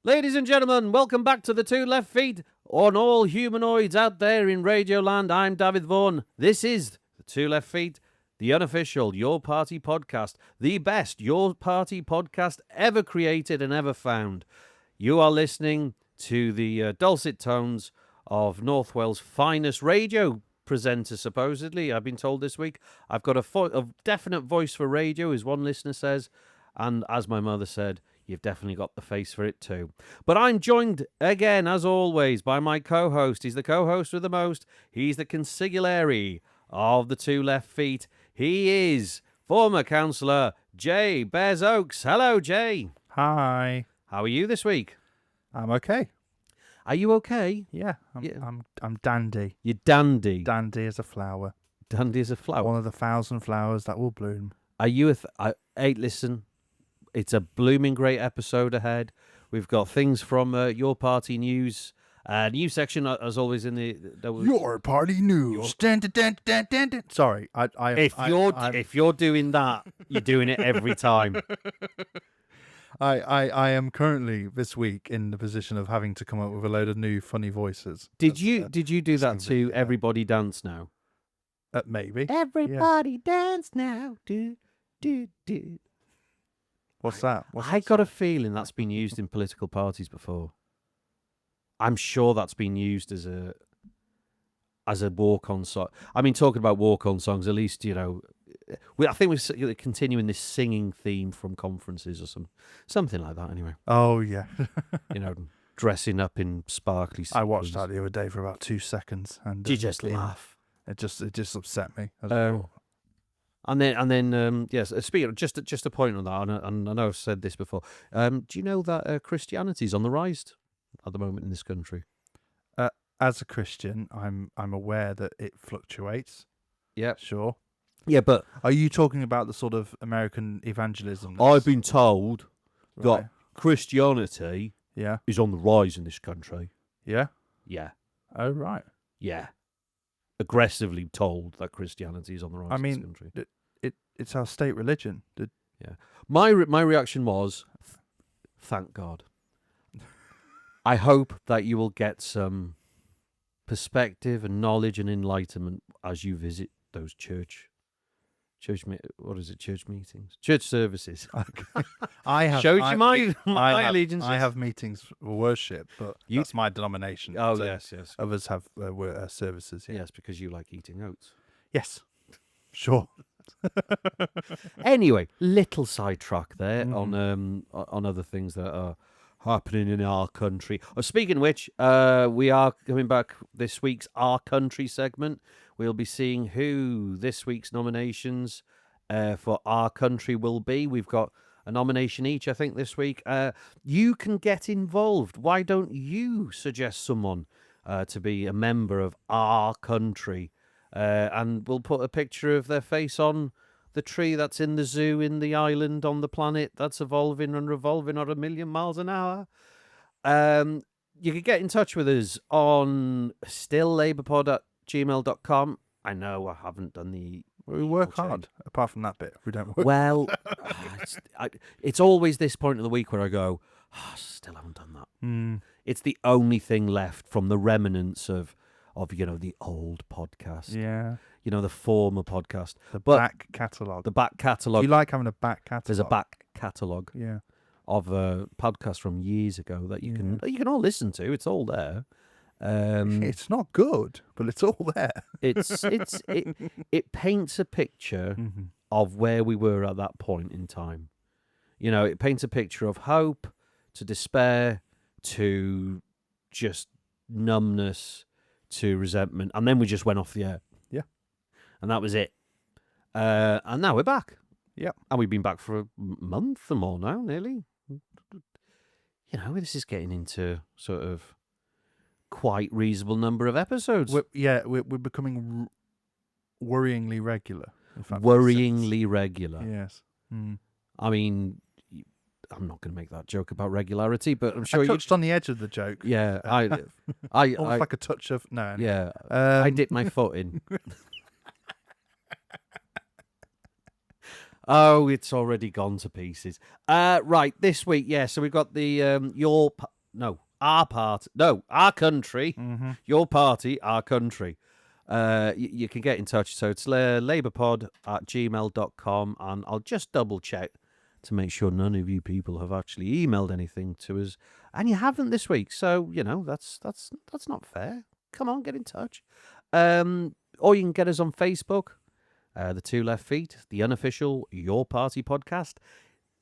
Ladies and gentlemen, welcome back to the Two Left Feet. On all humanoids out there in Radioland, I'm Dafydd Vaughan. This is the Two Left Feet, the unofficial Your Party podcast, the best Your Party podcast ever created and ever found. You are listening to the dulcet tones of North Wales' finest radio presenter, supposedly. I've been told this week. I've got a definite voice for radio, as one listener says, and as my mother said, you've definitely got the face for it too. But I'm joined again, as always, by my co-host. He's the co-host with the most. He's the consigliere of the Two Left Feet. He is former Councillor Jabez Oakes. Hello, Jay. Hi. How are you this week? I'm okay. Are you okay? Yeah, I'm dandy. You're dandy. Dandy as a flower. Dandy as a flower. One of the 1,000 flowers that will bloom. Are you hey, listen. It's a blooming great episode ahead. We've got things from Your Party News. News section, as always, in the... Your Party News. Sorry, If you're doing that, you're doing it every time. I am currently, this week, in the position of having to come up with a load of new funny voices. Did you do that to Everybody Dance Now? Maybe. Everybody dance now. Do, do, do. What's that? I got a feeling that's been used in political parties before. I'm sure that's been used as a walk-on song. I mean, talking about walk-on songs, at least, I think we're continuing this singing theme from conferences or something like that. Anyway. Oh yeah. Dressing up in sparkly. I watched that the other day for about 2 seconds, and did you just laugh? It just upset me. And then, yes. Speaking of, just a point on that, and I know I've said this before. Do you know that Christianity is on the rise at the moment in this country? As a Christian, I'm aware that it fluctuates. Yeah, sure. Yeah, but are you talking about the sort of American evangelism? I've been told that Christianity is on the rise in this country. Yeah? Yeah. Oh, right. Yeah. Aggressively told that Christianity is on the rise in this country. It's our state religion. Yeah. My reaction was, thank God. I hope that you will get some perspective and knowledge and enlightenment as you visit those church meetings, church services. Okay. I have showed you my allegiance. I have meetings for worship, but that's my denomination. Oh, so yes. Others have services. Yes, because you like eating oats. Yes, sure. Anyway, little sidetrack there on other things that are happening in our country. Speaking of which, we are coming back this week's Our Country segment. We'll be seeing who this week's nominations for Our Country will be. We've got a nomination each, I think, this week. You can get involved. Why don't you suggest someone to be a member of Our Country? And we'll put a picture of their face on the tree that's in the zoo in the island on the planet that's evolving and revolving at 1,000,000 miles an hour. You can get in touch with us on stilllabourpod@gmail.com. I know I haven't done the... We work hard, apart from that bit. We don't work. Well, it's always this point of the week where I go, still haven't done that. It's the only thing left from the remnants of the old podcast. Yeah. The former podcast. Back catalogue. The back catalogue. Do you like having a back catalogue? There's a back catalogue of a podcast from years ago that you can all listen to. It's all there. It's not good, but it's all there. It paints a picture of where we were at that point in time. It paints a picture of hope, to despair, to just numbness, to resentment, and then we just went off the air. Yeah. And that was it. And now we're back. Yeah. And we've been back for a month or more now, nearly. This is getting into sort of quite reasonable number of episodes. We're becoming worryingly regular. Worryingly regular. Yes. I mean, I'm not going to make that joke about regularity, but I'm sure I touched on the edge of the joke. Yeah, I like a touch of no. Yeah, I dipped my foot in. Oh, it's already gone to pieces. Right, this week, so we've got the our party. No, our country. Mm-hmm. Your party, our country. You can get in touch. So it's labourpod@gmail.com, and I'll just double check to make sure none of you people have actually emailed anything to us, and you haven't this week. So that's not fair. Come on, get in touch. Or you can get us on Facebook, the Two Left Feet, the unofficial Your Party podcast.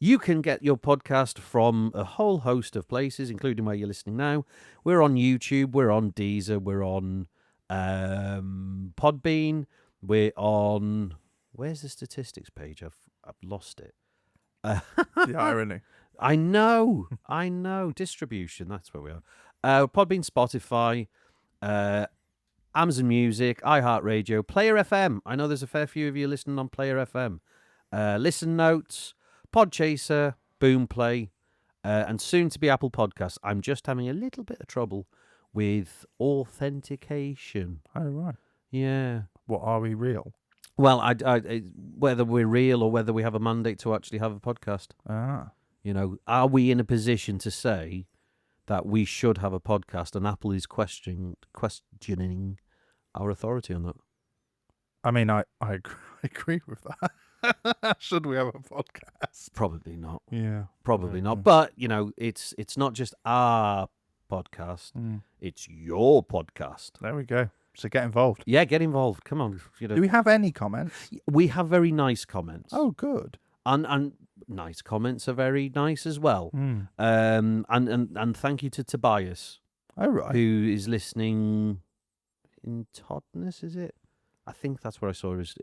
You can get your podcast from a whole host of places, including where you're listening now. We're on YouTube, we're on Deezer, we're on Podbean, we're on... Where's the statistics page? I've lost it. The irony. I know. Distribution, that's where we are. Podbean, Spotify, Amazon Music, iHeartRadio, Player FM. I know there's a fair few of you listening on Player FM. Listen Notes, Podchaser, Boomplay, and soon to be Apple Podcasts. I'm just having a little bit of trouble with authentication. Oh, right. Yeah. What, are we real? Well, whether we're real or whether we have a mandate to actually have a podcast. Ah. Are we in a position to say that we should have a podcast, and Apple is questioning our authority on that? I mean, I agree with that. Should we have a podcast? Probably not. Yeah. Probably not. But, it's not just our podcast. It's your podcast. There we go. So get involved. Yeah, get involved. Come on. Do we have any comments? We have very nice comments. Oh, good. And nice comments are very nice as well. And thank you to Tobias. Oh, right. Who is listening in Totnes, is it? I think that's where I saw it.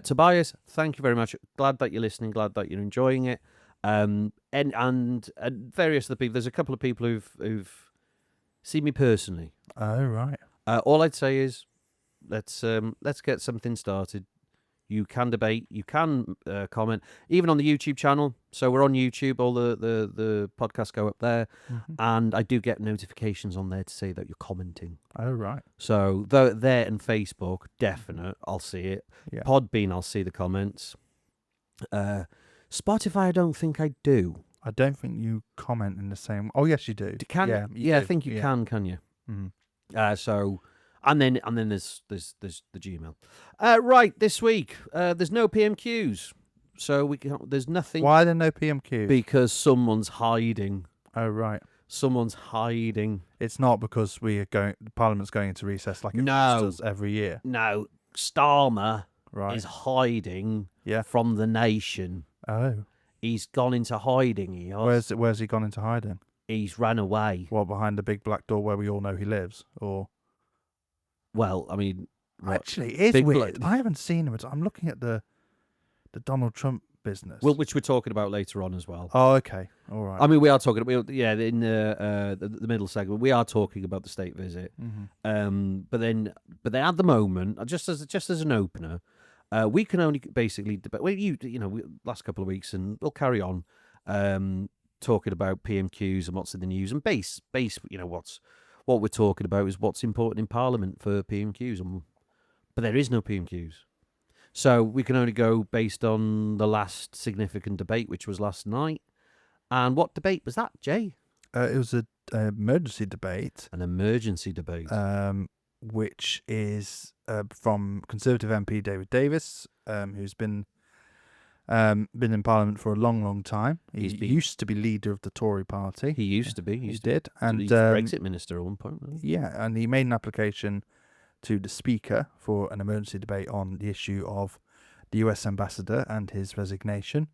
Tobias, thank you very much. Glad that you're listening. Glad that you're enjoying it. And various other people. There's a couple of people who've seen me personally. Oh, right. All I'd say is let's get something started. You can debate, you can comment, even on the YouTube channel. So we're on YouTube. All the podcasts go up there, and I do get notifications on there to say that you're commenting. Oh, right. So there and Facebook, definite, I'll see it. Yeah. Podbean, I'll see the comments. Spotify, I don't think I do. I don't think you comment in the same. Oh, yes, you do. Yeah, do. I think you can you? So, and then there's the Gmail. Right, this week there's no PMQs, so there's nothing. Why are there no PMQs? Because someone's hiding. Oh, right. Someone's hiding. It's not because Parliament's going into recess like it does every year. No, Starmer is hiding from the nation. Oh. He's gone into hiding. He has. Where's he gone into hiding? He's ran away. What, behind the big black door where we all know he lives? Or, well, I mean, actually, it is weird. I haven't seen him. I'm looking at the Donald Trump business. Well, which we're talking about later on as well. Oh, okay, all right. I mean, we are talking about in the middle segment we are talking about the state visit. But then at the moment, just as an opener, we can only basically debate. Well, last couple of weeks, and we'll carry on. Talking about PMQs and what's in the news, and base, what we're talking about is what's important in Parliament for PMQs, but there is no PMQs, so we can only go based on the last significant debate, which was last night. And what debate was that, Jay? It was an emergency debate. An emergency debate, which is from Conservative MP David Davis, who's been in Parliament for a long, long time. He used to be leader of the Tory party. He used to be. He did. And he was Brexit minister at one point. Yeah, and he made an application to the Speaker for an emergency debate on the issue of the US ambassador and his resignation.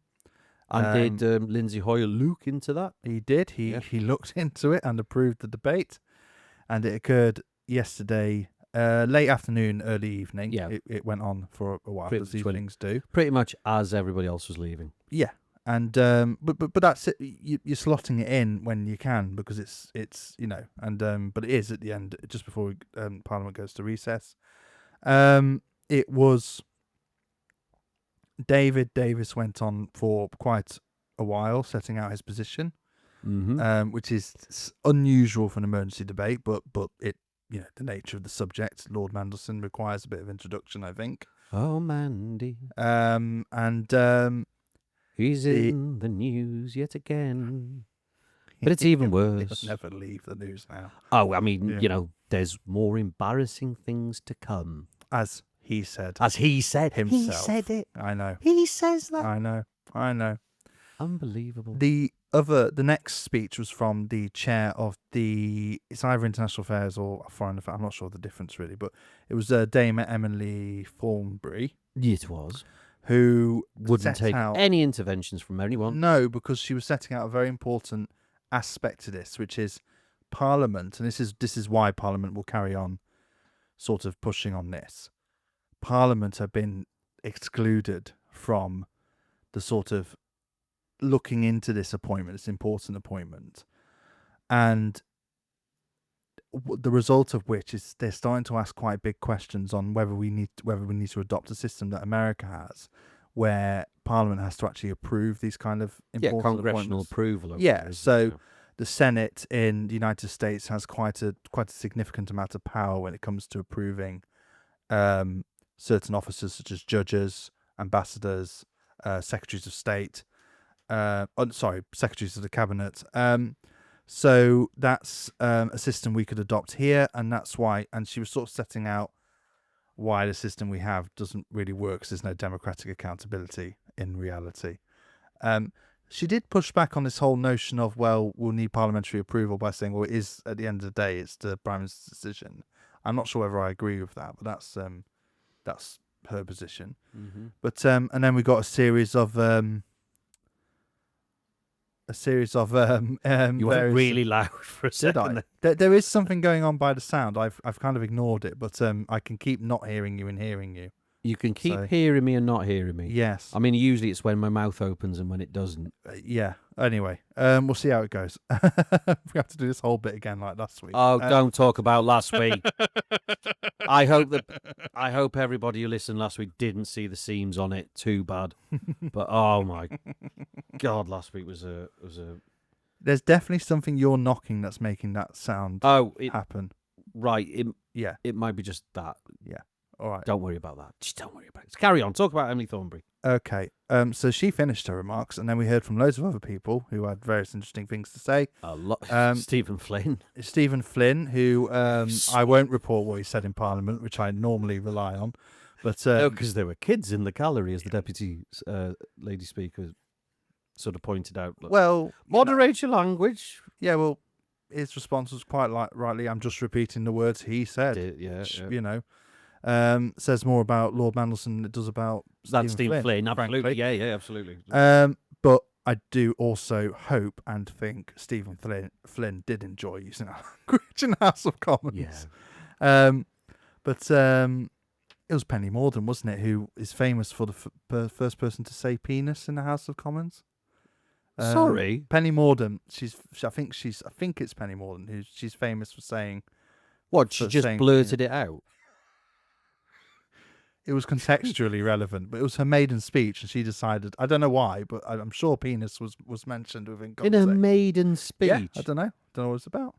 And did Lindsay Hoyle look into that? He did. He looked into it and approved the debate. And it occurred yesterday, late afternoon, early evening. Yeah. It went on for a while, as these things do. Pretty much as everybody else was leaving. Yeah. And but that's it. You're slotting it in when you can, because it's but it is at the end, just before Parliament goes to recess. It was David Davis went on for quite a while, setting out his position, which is unusual for an emergency debate, but it the nature of the subject, Lord Mandelson, requires a bit of introduction, I think. Oh, Mandy. And he's in the news yet again. But it's even He'll worse. never leave the news now. Oh, I mean, Yeah. there's more embarrassing things to come. As he said. As he said. Himself. He said it. I know. He says that. I know. Unbelievable. The next speech was from the chair of it's either International Affairs or Foreign Affairs. I'm not sure the difference really, but it was Dame Emily Thornbury. It was. Who wouldn't take any interventions from anyone. No, because she was setting out a very important aspect to this, which is Parliament, and this is why Parliament will carry on sort of pushing on this. Parliament have been excluded from the sort of looking into this appointment, this important appointment, and the result of which is they're starting to ask quite big questions on whether we need to adopt a system that America has, where Parliament has to actually approve these kind of important congressional approval. approval. So the Senate in the United States has quite a significant amount of power when it comes to approving certain officers such as judges, ambassadors, secretaries of state. Secretaries of the cabinet. So that's a system we could adopt here, and that's why. And she was sort of setting out why the system we have doesn't really work, because there's no democratic accountability in reality. She did push back on this whole notion of, well, we'll need parliamentary approval, by saying, well, it is, at the end of the day, it's the Prime Minister's decision. I'm not sure whether I agree with that, but that's her position. Mm-hmm. But and then we got a series of you went really loud for a second. There is something going on by the sound. I've kind of ignored it, but I can keep not hearing you and hearing you. You can keep hearing me and not hearing me. Yes. I mean, usually it's when my mouth opens and when it doesn't. Yeah. Anyway, we'll see how it goes. We have to do this whole bit again like last week. Oh, don't talk about last week. I hope everybody who listened last week didn't see the seams on it. Too bad. But oh my God, last week was a. There's definitely something you're knocking that's making that sound happen. Right. It might be just that. Yeah. All right. Don't worry about that. Just don't worry about it. Carry on. Talk about Emily Thornbury. Okay. So she finished her remarks, and then we heard from loads of other people who had various interesting things to say. A lot. Stephen Flynn. Stephen Flynn, who I won't report what he said in Parliament, which I normally rely on. But no, because there were kids in the gallery, as the Deputy Lady Speaker sort of pointed out. Well, moderate your language. Yeah, well, his response was quite rightly, I'm just repeating the words he said. Which, says more about Lord Mandelson than it does about Stephen Flynn. Absolutely. Frankly. Yeah, absolutely. But I do also hope and think Stephen Flynn did enjoy using our language in the House of Commons. Yeah. But it was Penny Mordaunt, wasn't it, who is famous for the first person to say penis in the House of Commons? Sorry, Penny Mordaunt. I think it's Penny Mordaunt she's famous for saying. What? She just blurted it out. It was contextually relevant, but it was her maiden speech, and she decided. I don't know why, but I'm sure penis was mentioned within context. In her maiden speech. Yeah, I don't know. Don't know what it's about.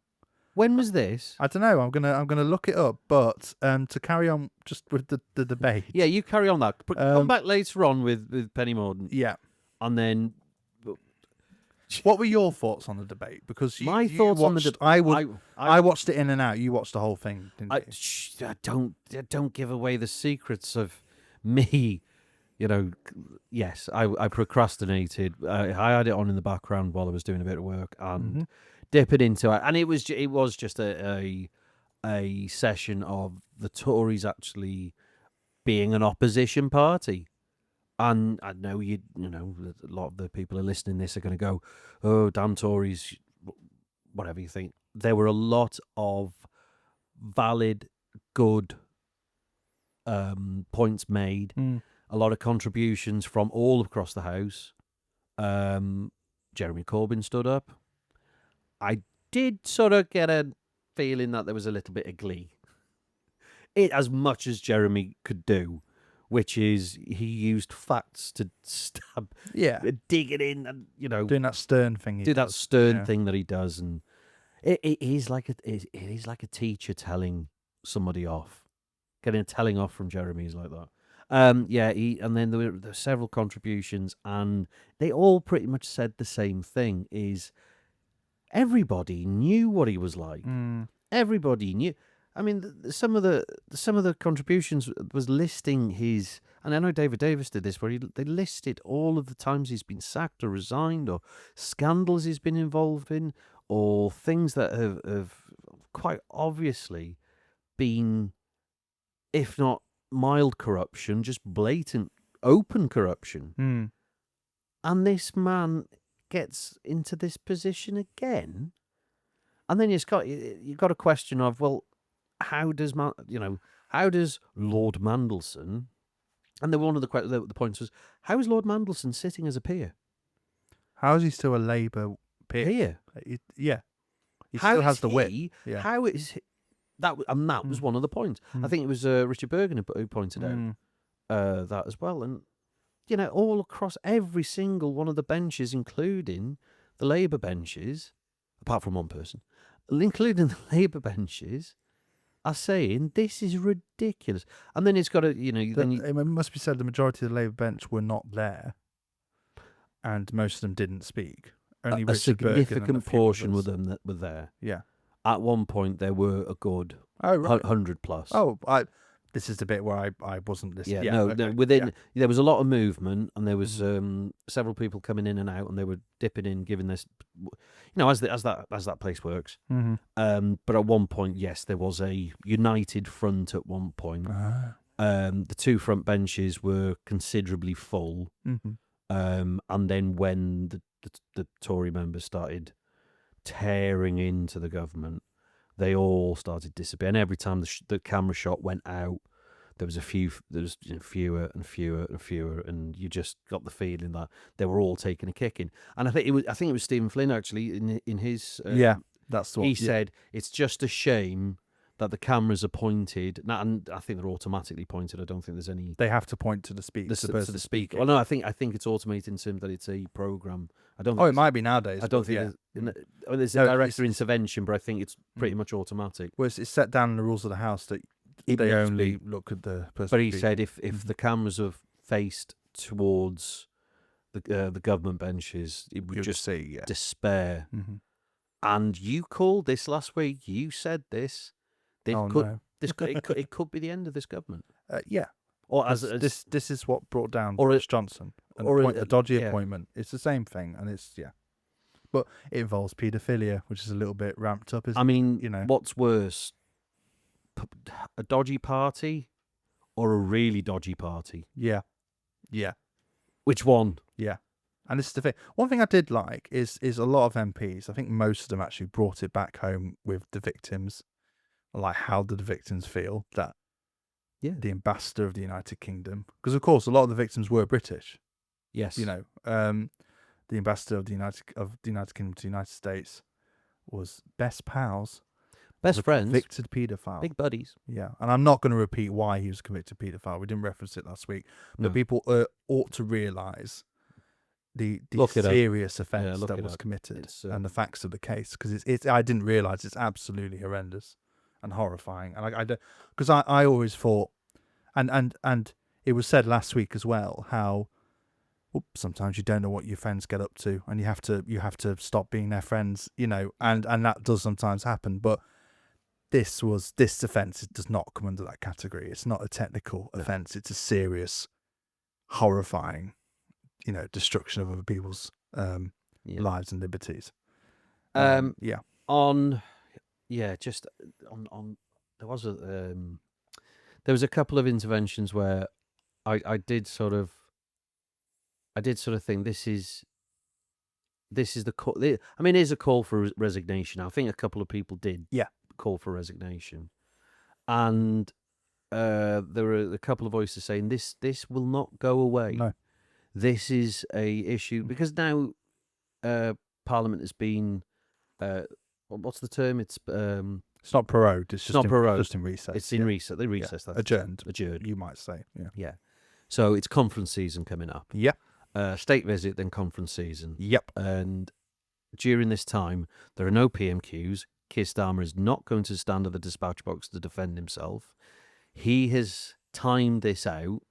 When was this? I don't know. I'm gonna look it up. But to carry on just with the debate. Yeah, you carry on that. Come back later on with Penny Mordaunt. Yeah, and then. What were your thoughts on the debate? Because my thoughts on the debate, I watched it in and out. You watched the whole thing, didn't you? Don't give away the secrets of me. Yes, I procrastinated. I had it on in the background while I was doing a bit of work and dipping into it, and it was just a session of the Tories actually being an opposition party. And I know a lot of the people who are listening to this are going to go, oh, damn Tories, whatever you think. There were a lot of valid, good points made, a lot of contributions from all across the House. Jeremy Corbyn stood up. I did sort of get a feeling that there was a little bit of glee. As much as Jeremy could do. Which is, he used facts to stab, dig it in, and doing that stern thing. That stern thing that he does, and it is like a teacher telling somebody off, getting a telling off from Jeremy's like that. And then there were several contributions, and they all pretty much said the same thing: is everybody knew what he was like. Everybody knew. I mean, some of the contributions was listing his, and I know David Davis did this, where they listed all of the times he's been sacked or resigned, or scandals he's been involved in, or things that have quite obviously been, if not mild corruption, just blatant, open corruption. And this man gets into this position again, and then you've got a question of, well, how does Lord Mandelson? And then one of the points was, how is Lord Mandelson sitting as a peer? How is he still a Labour peer? Yeah, he still has the whip. Yeah. How is that? And that was one of the points. I think it was Richard Bergen who pointed out that as well. And all across every single one of the benches, including the Labour benches, apart from one person, including the Labour benches, are saying this is ridiculous. And then it's got to, it must be said the majority of the Labour bench were not there, and most of them didn't speak. Only a significant portion of them that were there. Yeah. At one point, there were a good 100 plus. This is the bit where I wasn't listening. There was a lot of movement, and there was several people coming in and out, and they were dipping in, giving this, as that place works. But at one point, yes, there was a united front. At one point, the two front benches were considerably full, and then when the Tory members started tearing into the government, they all started disappearing. Every time the camera shot went out, there was fewer and fewer and fewer, and you just got the feeling that they were all taking a kicking. And I think it was Stephen Flynn actually in his that's what he said. It's just a shame that the cameras are pointed, and I think they're automatically pointed. I don't think there's any. They have to point to the speaker. To the speaker. Well, no, I think it's automated in terms that it's a program. I don't. It might be nowadays. I don't think there's a director intervention, but I think it's pretty much automatic. Well, it's set down in the rules of the House that they only look at the person. But he said if the cameras are faced towards the government benches, it would just see despair. And you called this last week. You said this. It could be the end of this government. Or this is what brought down Boris Johnson and a dodgy appointment. It's the same thing, and it's but it involves paedophilia, which is a little bit ramped up. What's worse, a dodgy party or a really dodgy party? Yeah. Which one? Yeah. And this is the thing. One thing I did like is a lot of MPs. I think most of them actually brought it back home with the victims. Like, how did the victims feel that the ambassador of the United Kingdom, because of course a lot of the victims were British. Yes. The ambassador of the United Kingdom to the United States was best pals, best friends, convicted paedophile, big buddies. Yeah, and I'm not going to repeat why he was a convicted paedophile. We didn't reference it last week, but people ought to realise the serious offence that was committed and the facts of the case, because it's I didn't realise it's absolutely horrendous and horrifying, and I don't, because I always thought, and it was said last week as well, how sometimes you don't know what your friends get up to, and you have to stop being their friends, and that does sometimes happen. But this offence does not come under that category. It's not a technical offence. It's a serious, horrifying, destruction of other people's lives and liberties. Just on there was a couple of interventions where I did sort of think this is the call. I mean, it is a call for resignation. I think a couple of people did call for resignation, and there were a couple of voices saying this will not go away. No, this is a issue because now Parliament has been what's the term? It's not prorogued. It's just not prorogued. Just in recess. It's in recess. They recess. That's adjourned. Adjourned. You might say. Yeah. So it's conference season coming up. Yep. State visit, then conference season. Yep. And during this time, there are no PMQs. Keir Starmer is not going to stand at the dispatch box to defend himself. He has timed this out.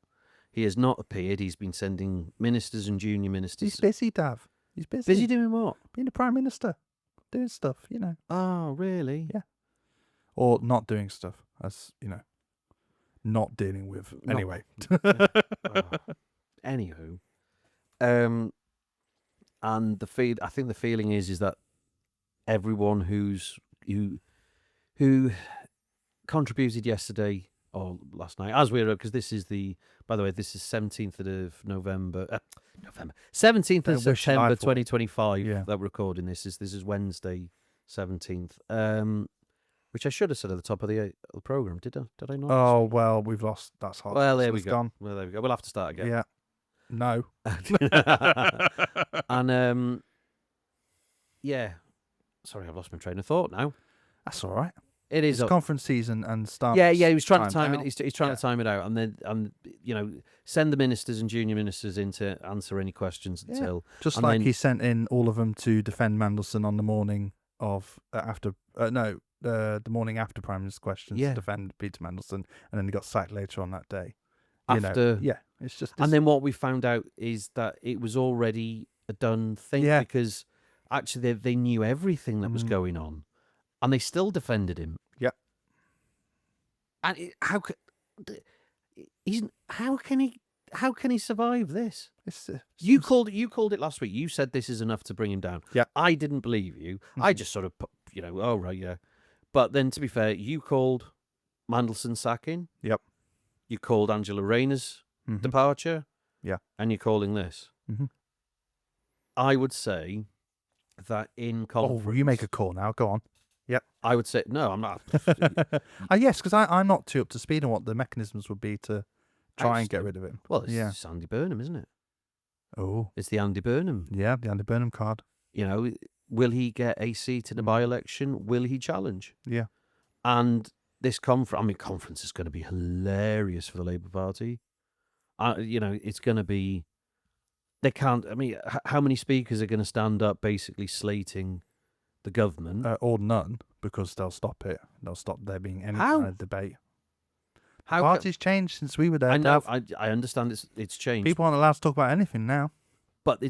He has not appeared. He's been sending ministers and junior ministers. He's busy, Dav. He's busy. Busy doing what? Being the Prime Minister. doing stuff, you know. Oh, really? Yeah. Or not doing stuff, as, you know, not dealing with. Not- Anyway. Anywho, and I think the feeling is that everyone who contributed yesterday or last night, as we're, because this is by the way, this is 17th of November, 17th of September 2025 that we're recording this. This is Wednesday 17th, which I should have said at the top of the program. Did I not? Oh, well, we've lost. That's hot. Well, there we go. Gone. Well, there we go. We'll have to start again. Yeah. No. And yeah. Sorry, I've lost my train of thought now. That's all right. It is it's conference season and start. Yeah. He was trying to time out. it. He's trying to time it out, and then send the ministers and junior ministers in to answer any questions until. Just like he sent in all of them to defend Mandelson on the morning of the morning after Prime Minister's questions to defend Peter Mandelson, and then he got sacked later on that day. It's just. And then what we found out is that it was already a done thing because actually they knew everything that was going on, and they still defended him. Yeah. And how can he survive this? You called it last week. You said this is enough to bring him down. Yeah. I didn't believe you. I just sort of oh right, yeah. But then to be fair, you called Mandelson sacking. Yep. You called Angela Rayner's departure. Yeah. And you're calling this. Mm-hmm. I would say that in conference... Oh, you make a call now. Go on. Yep. I would say... No, I'm not. Yes, because I'm not too up to speed on what the mechanisms would be to try and get rid of him. Well, it's Andy Burnham, isn't it? Oh. It's the Andy Burnham. Yeah, the Andy Burnham card. Will he get a seat in a by-election? Will he challenge? Yeah. And this conference is going to be hilarious for the Labour Party. It's going to be... They can't... how many speakers are going to stand up basically slating the government? Or none, because they'll stop it. They'll stop there being any kind of debate. How Party's changed since we were there. I know. I understand it's changed. People aren't allowed to talk about anything now. But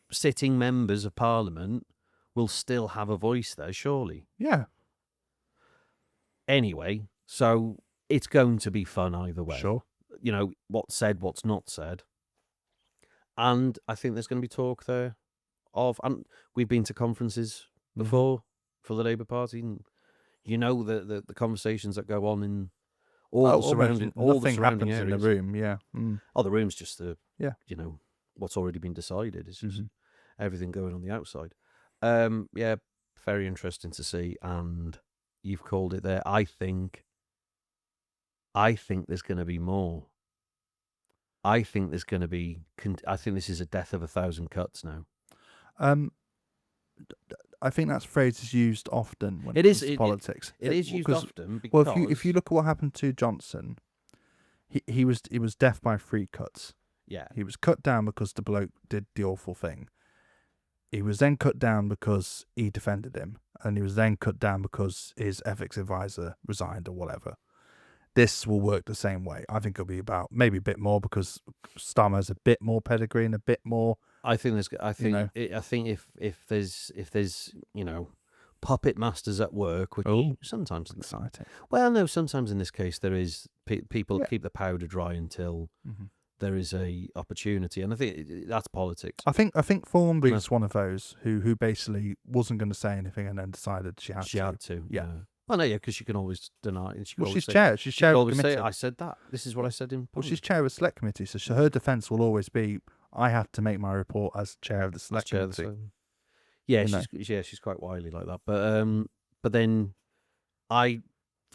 sitting members of Parliament will still have a voice there, surely. Yeah. Anyway, so it's going to be fun either way. Sure. What's said, what's not said. And I think there's going to be talk there and we've been to conferences before for the Labour Party, and the conversations that go on in all the surrounding areas. In the room, yeah. Oh, the room's just what's already been decided. It's just everything going on the outside. Very interesting to see, and you've called it there. I think there's going to be more. I think there's going to be. I think this is a death of 1,000 cuts now. I think that phrase is used often when it is politics. It is used often because if you look at what happened to Johnson, he was deaf by 3 cuts. Yeah, he was cut down because the bloke did the awful thing. He was then cut down because he defended him, and he was then cut down because his ethics advisor resigned or whatever. This will work the same way. I think it'll be about maybe a bit more because Starmer has a bit more pedigree and a bit more. I think if there's puppet masters at work, which sometimes exciting. Well, no, sometimes in this case there is people keep the powder dry until there is a opportunity, and I think that's politics. I think Thornbury was one of those who basically wasn't going to say anything and then decided she had to. Yeah. Well, no, because she can always deny it. She's chair. She's chair of the committee. I said that. This is what I said in. Well, she's chair of the select committee, so her defence will always be, I had to make my report as chair of the select committee. She's quite wily like that. But then,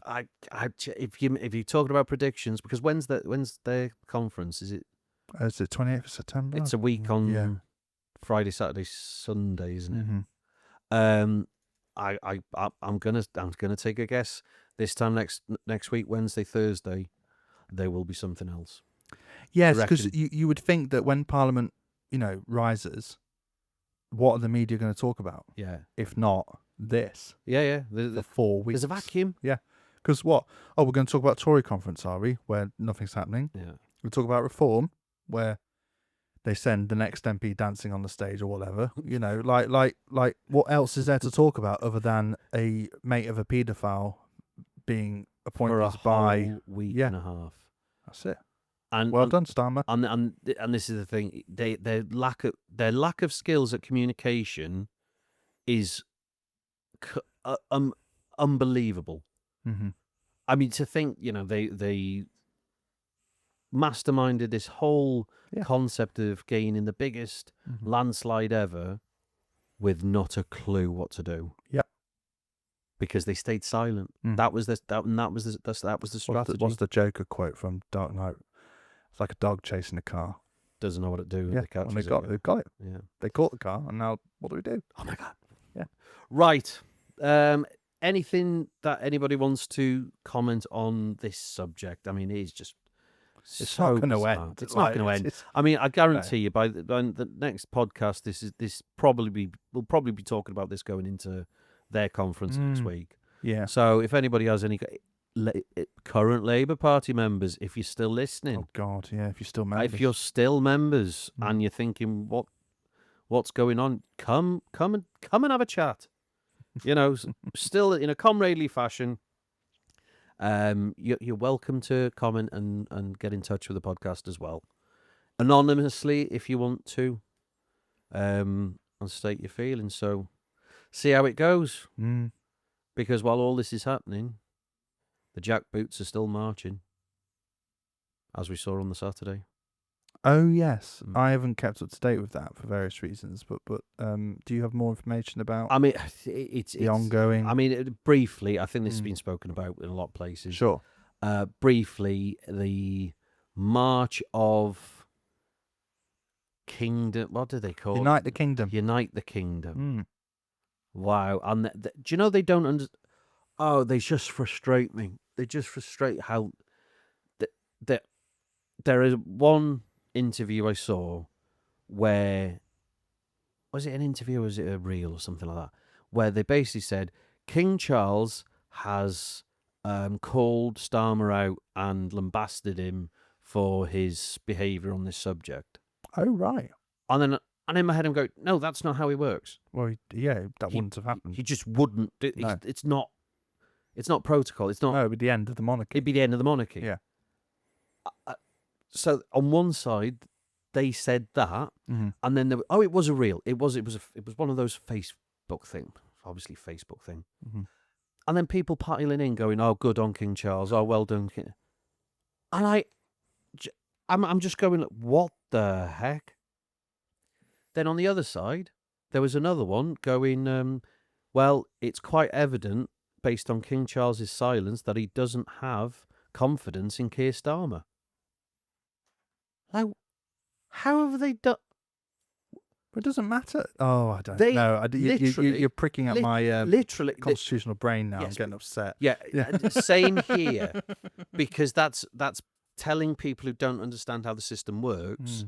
if you're talking about predictions, because when's their conference? Is it? It's the 28th of September. It's a week on Friday, Saturday, Sunday, isn't it? Mm-hmm. I'm gonna take a guess. This time next week, Wednesday, Thursday, there will be something else. Yes, because you would think that when Parliament, rises, what are the media going to talk about? Yeah. If not this. Yeah. For 4 weeks. There's a vacuum. Yeah. Because what? Oh, we're going to talk about Tory conference, are we? Where nothing's happening. Yeah. We'll talk about reform, where they send the next MP dancing on the stage or whatever. You know, like what else is there to talk about other than a mate of a paedophile being appointed For a by whole week yeah. and a half. That's it. And Well done, Starmer. And this is the thing. Their lack of skills at communication is unbelievable. Mm-hmm. I mean, to think, they masterminded this whole concept of gaining the biggest landslide ever with not a clue what to do. Yep. Because they stayed silent. That was the strategy. What's the Joker quote from Dark Knight? It's like a dog chasing a car. Doesn't know what to do. Yeah, and they've got it. Yeah. They caught the car, and now what do we do? Oh my God. Yeah. Right. Anything that anybody wants to comment on this subject? I mean, it's just it's so not going to bizarre. end. It's not going to end. I mean, I guarantee you by the next podcast, we'll probably be talking about this going into their conference next week. Yeah. So if anybody has any current Labour Party members, if you're still listening, oh God, yeah, if you're still members, and you're thinking what's going on, come and have a chat. Still in a comradely fashion. You're welcome to comment and get in touch with the podcast as well, anonymously if you want to, and state your feelings. So see how it goes. Because while all this is happening, the jackboots are still marching, as we saw on the Saturday. Oh yes, I haven't kept up to date with that for various reasons. But do you have more information about? I mean, it's ongoing. I mean, briefly, I think this has been spoken about in a lot of places. Sure. Briefly, the march of Kingdom. What do they call it? Unite the Kingdom. Unite the Kingdom. Wow. And do you know they don't understand? Oh, they just frustrate me. They just frustrate how there is one interview I saw where, was it an interview or was it a reel or something like that, where they basically said King Charles has called Starmer out and lambasted him for his behaviour on this subject. Oh, right. And in my head I'm going, no, that's not how he works. Well, yeah, wouldn't have happened. He just wouldn't. No. It's not protocol. It's not. No, it'd be the end of the monarchy. It'd be the end of the monarchy. Yeah. So on one side, they said that, and then it was a reel. It was one of those Facebook thing, obviously Facebook thing, and then people piling in, going, "Oh, good on King Charles. Oh, well done, King." And I'm just going, what the heck? Then on the other side, there was another one going, well, it's quite evident based on King Charles's silence that he doesn't have confidence in Keir Starmer. Like, how have they done? But it doesn't matter. Oh, I don't know. You're pricking at my constitutional brain now. Yes, I'm getting upset. Yeah, same here. Because that's telling people who don't understand how the system works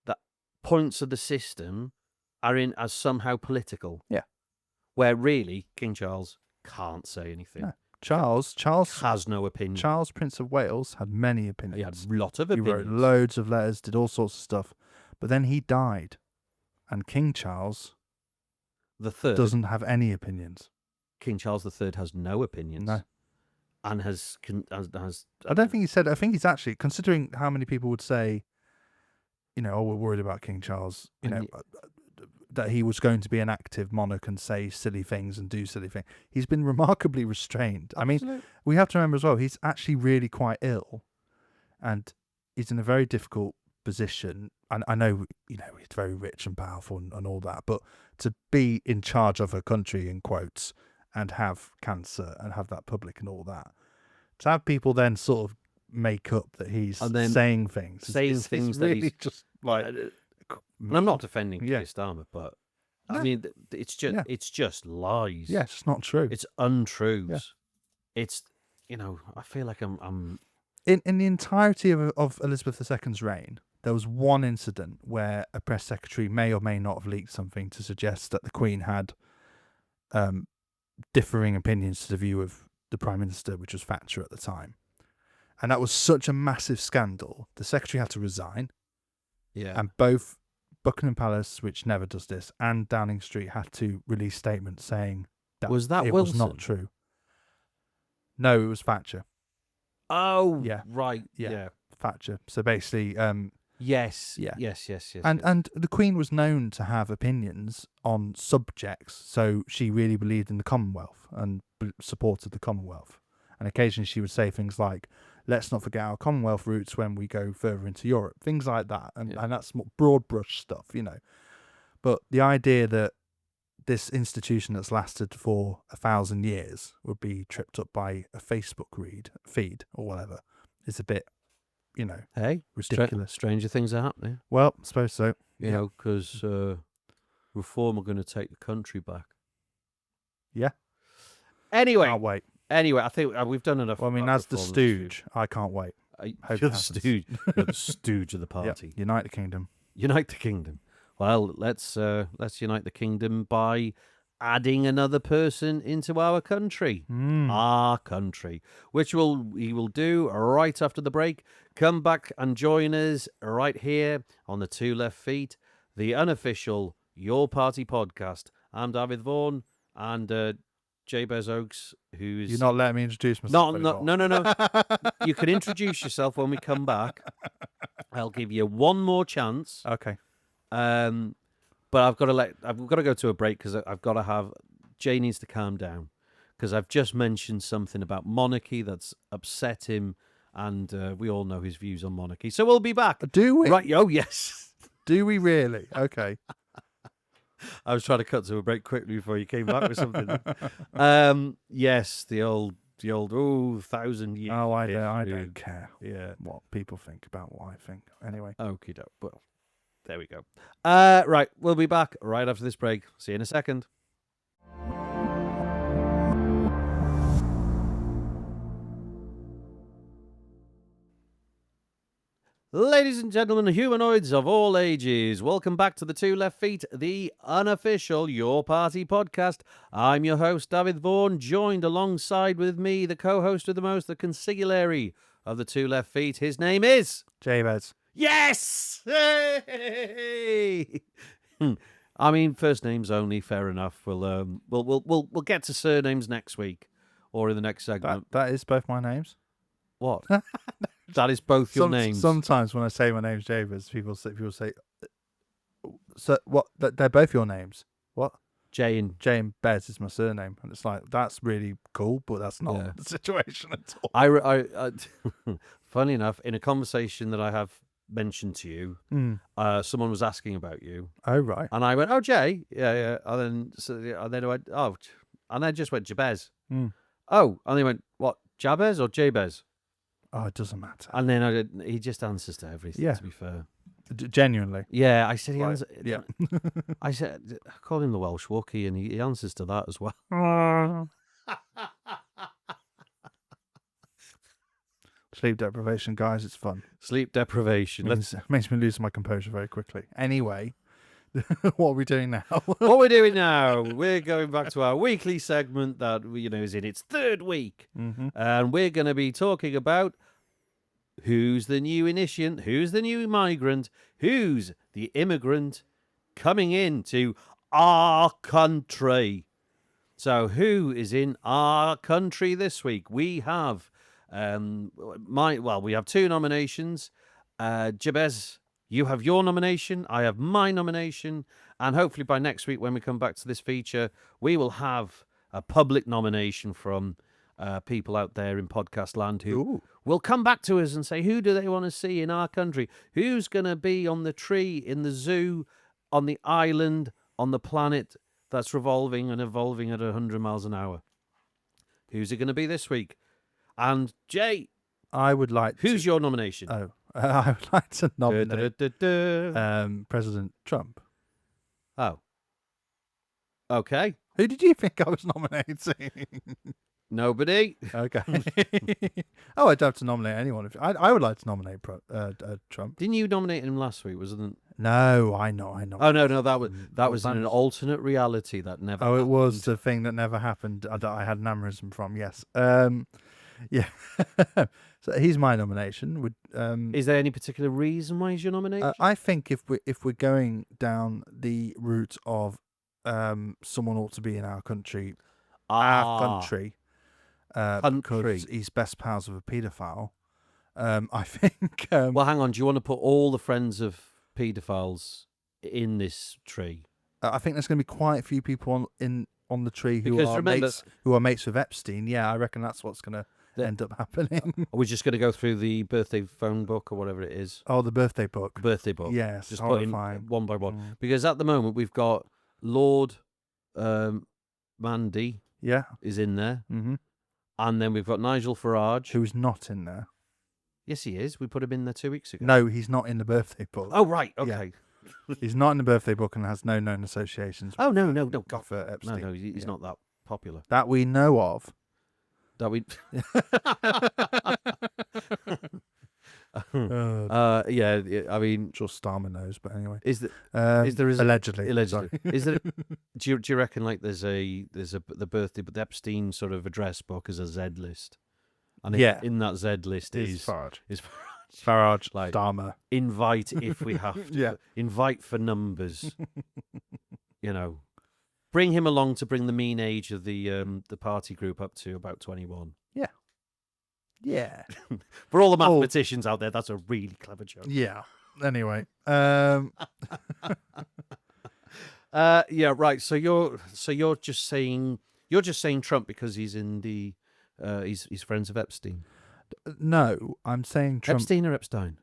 that points of the system are in as somehow political. Yeah. Where really King Charles can't say anything. No. Charles has no opinion. Charles, Prince of Wales, had many opinions. He had a lot of opinions. He wrote loads of letters, did all sorts of stuff. But then he died. And King Charles III doesn't have any opinions. King Charles III has no opinions. No. And has I don't think he said. I think he's actually, considering how many people would say, oh, we're worried about King Charles, that he was going to be an active monarch and say silly things and do silly things. He's been remarkably restrained. I mean, we have to remember as well, he's actually really quite ill and he's in a very difficult position. And I know, he's very rich and powerful and all that, but to be in charge of a country, in quotes, and have cancer and have that public and all that, to have people then sort of make up that he's saying things. It's really that just like... And I'm not defending Keir Starmer, but I mean, it's just lies. Yeah, it's not true. It's untruths. Yeah. It's, I feel like I'm... In the entirety of Elizabeth II's reign, there was one incident where a press secretary may or may not have leaked something to suggest that the Queen had differing opinions to the view of the Prime Minister, which was Thatcher at the time. And that was such a massive scandal. The secretary had to resign. Yeah. And both Buckingham Palace, which never does this, and Downing Street had to release statements saying that Was that it Wilson? was not true. No, it was Thatcher. Oh, Yeah. right. Yeah. Yeah. Thatcher. So basically, Yes. Yeah. Yes. and the Queen was known to have opinions on subjects, so she really believed in the Commonwealth and supported the Commonwealth. And occasionally she would say things like, let's not forget our Commonwealth roots when we go further into Europe, things like that. And that's more broad brush stuff, you know. But the idea that this institution that's lasted for 1,000 years would be tripped up by a Facebook feed or whatever is a bit, you know, Hey, ridiculous. Stranger things are happening. Well, I suppose so. You know, because Reform are going to take the country back. Yeah. Anyway. Can't wait. Anyway, I think we've done enough. Well, I mean, as the stooge, I can't wait. You're the stooge. You're the stooge of the party. Yep. Unite the kingdom. Unite the kingdom. Well, let's unite the kingdom by adding another person into our country. Our country, which he will do right after the break. Come back and join us right here on the Two Left Feet, the unofficial Your Party podcast. I'm Dafydd Vaughan and Jabez Oakes, who's... You're not letting me introduce myself anymore. No. You can introduce yourself when we come back. I'll give you one more chance. Okay. But I've got to go to a break because I've got to have... Jay needs to calm down because I've just mentioned something about monarchy that's upset him, and we all know his views on monarchy. So we'll be back. Do we? Right. Oh, yes. Do we really? Okay. I was trying to cut to a break quickly before you came back with something. Yes, the old 1,000 years. Oh, I don't care. Yeah, what people think about what I think. Anyway. Okie doke. Well, there we go. Right, we'll be back right after this break. See you in a second. Ladies and gentlemen, humanoids of all ages, welcome back to the Two Left Feet, the unofficial Your Party podcast. I'm your host, Dafydd Vaughan, joined alongside with me, the co-host of the most, the consigliere of the Two Left Feet. His name is... Jabez. Yes! Hey! I mean, first names only, fair enough. We'll get to surnames next week or in the next segment. That is both my names. What? That is both your names. Sometimes when I say my name's Jabez, people say, so what? They're both your names. What? Jay and Bez is my surname, and it's like that's really cool, but that's not the situation at all. I funny enough, in a conversation that I have mentioned to you, someone was asking about you. Oh right. And I went, "Oh Jay, yeah," and then I went, "Oh," and I just went Jabez. Oh, and they went, "What? Jabez or Jabez?" Oh, it doesn't matter. And then he just answers to everything. Yeah. To be fair, genuinely. Yeah, I said he answers. Yeah. I call him the Welsh Wookie, and he answers to that as well. Sleep deprivation, guys. It's fun. Sleep deprivation. Makes me lose my composure very quickly. Anyway, what are we doing now? What we're doing now, we're going back to our weekly segment that is in its third week, and we're going to be talking about who's the new initiant, who's the new migrant, who's the immigrant coming into our country. So, who is in our country this week? We have we have two nominations. Jabez, you have your nomination, I have my nomination, and hopefully by next week when we come back to this feature, we will have a public nomination from people out there in podcast land who will come back to us and say, who do they want to see in our country? Who's going to be on the tree, in the zoo, on the island, on the planet that's revolving and evolving at 100 miles an hour? Who's it going to be this week? And Jay, I would like who's your nomination? I would like to nominate President Trump. Oh. Okay. Who did you think I was nominating? Nobody. Okay. Oh, I'd have to nominate anyone. I would like to nominate Trump. Didn't you nominate him last week? Wasn't it? No, I know. Oh no, that was in an alternate reality that never. Oh, it was the thing that never happened. That I had an aneurysm from. Yes. Yeah. So he's my nomination. Would Is there any particular reason why he's your nomination? I think if we're going down the route of someone ought to be in our country, Country. because he's best pals with a paedophile. I think. Well, hang on. Do you want to put all the friends of paedophiles in this tree? I think there's going to be quite a few people on the tree who Because are remember- mates with Epstein. Yeah, I reckon that's what's going to end up happening. Are we just going to go through the birthday phone book or whatever it is? Oh, the birthday book. Birthday book. Yes, Just put in horrifying. one by one. Mm. Because at the moment we've got Lord Mandy Yeah. is in there, Mm-hmm. and then we've got Nigel Farage. Who's not in there? Yes, he is. We put him in there 2 weeks ago. No, he's not in the birthday book. Oh, right. Yeah. Okay. He's not in the birthday book and has no known associations. Oh, no. God. For Epstein. No, he's Yeah. not that popular. That we know of. That we. Uh, Yeah. I mean, sure Starmer knows, but anyway. is there allegedly? allegedly? Sorry. Is there? Do you reckon like there's the birthday, but the Epstein sort of address book is a Z list, and Yeah. in that Z list Is Farage. is Farage, like Starmer. invite if we have to. Yeah. Invite for numbers. Bring him along to bring the mean age of the party group up to about 21. Yeah. For all the mathematicians out there, that's a really clever joke. Yeah. Anyway. Yeah, right. So you're just saying Trump because he's in the he's friends of Epstein. No, I'm saying Trump. Epstein or Epstein?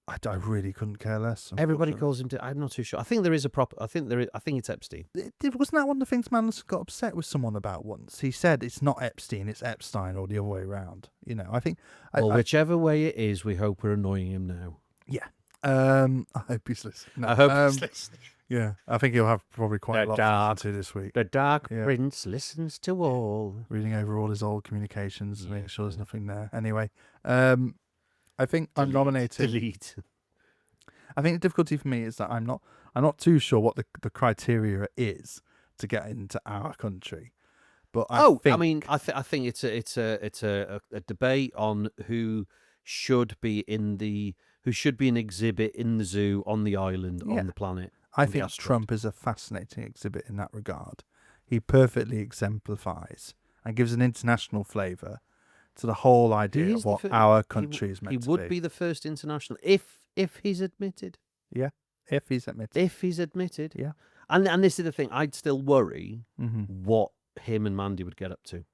I really couldn't care less. Everybody unfortunately. calls him. I'm not too sure. I think there is a proper. I think it's Epstein. Wasn't that one of the things Mandelson got upset with someone about once? He said it's not Epstein, it's Epstein, or the other way around. I think. Well, whichever way it is, we hope we're annoying him now. Yeah. I hope he's listening. No, I hope he's listening. Yeah, I think he'll have probably quite a lot to listen to this week. The Dark Yeah. Prince listens to all. Reading over all his old communications, Yeah. making sure there's nothing there. Anyway, I think I'm nominated. Delete. I think the difficulty for me is that I'm not too sure what the criteria is to get into our country. But I think think it's a debate on who should be an exhibit in the zoo on the island Yeah. on the planet. I on the think asteroid. Trump is a fascinating exhibit in that regard. He perfectly exemplifies and gives an international flavour to the whole idea He of is the what fir- our country is meant He to would be the first international if he's admitted. if he's admitted. If he's admitted. Yeah. And this is the thing. I'd still worry Mm-hmm. what him and Mandy would get up to.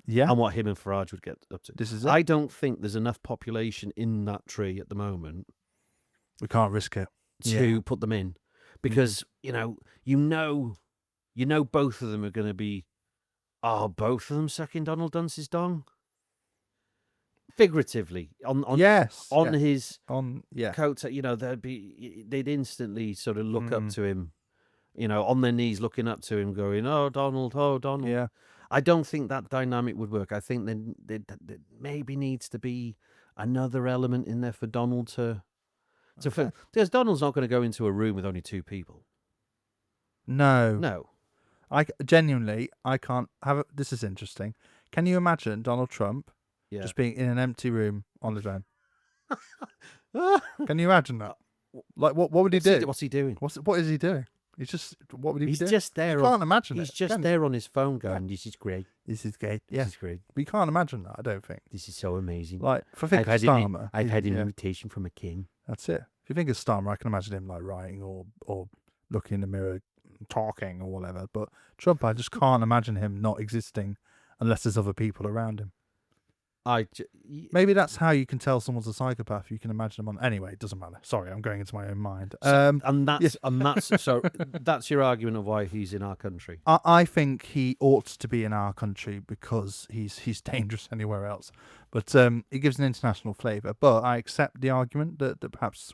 Yeah, And what him and Farage would get up to. this is it. I don't think there's enough population in that tree at the moment We can't risk it. to put them in, because you know both of them are going to be. Are both of them sucking Donald Dunce's dong? Figuratively, on Yes. his On coat, they'd instantly sort of look up Mm. to him, on their knees, looking up to him, going, "Oh, Donald, oh, Donald." Yeah. I don't think that dynamic would work. I think there maybe needs to be another element in there for Donald to because Donald's not going to go into a room with only two people. No. No. I genuinely can't have it. This is interesting. Can you imagine Donald Trump Yeah. just being in an empty room on his own? Can you imagine that? Like what would he do? What's he doing? What is he doing? He's just what would he He's be doing? just there. You can't imagine He's it. just can you? there on his phone going, "This is great. This is great. This Yeah, is great. we can't imagine that. I don't think. This is so amazing. Like for I've Victor had Starmer, I've had an yeah, invitation from a king." that's it. If you think of Starmer, I can imagine him like writing or looking in the mirror, talking or whatever. But Trump, I just can't imagine him not existing unless there's other people around him. Maybe that's how you can tell someone's a psychopath. You can imagine them on. Anyway, it doesn't matter. Sorry, I'm going into my own mind. and that's so that's your argument of why he's in our country. I think he ought to be in our country because he's dangerous anywhere else. But he gives an international flavour. But I accept the argument that perhaps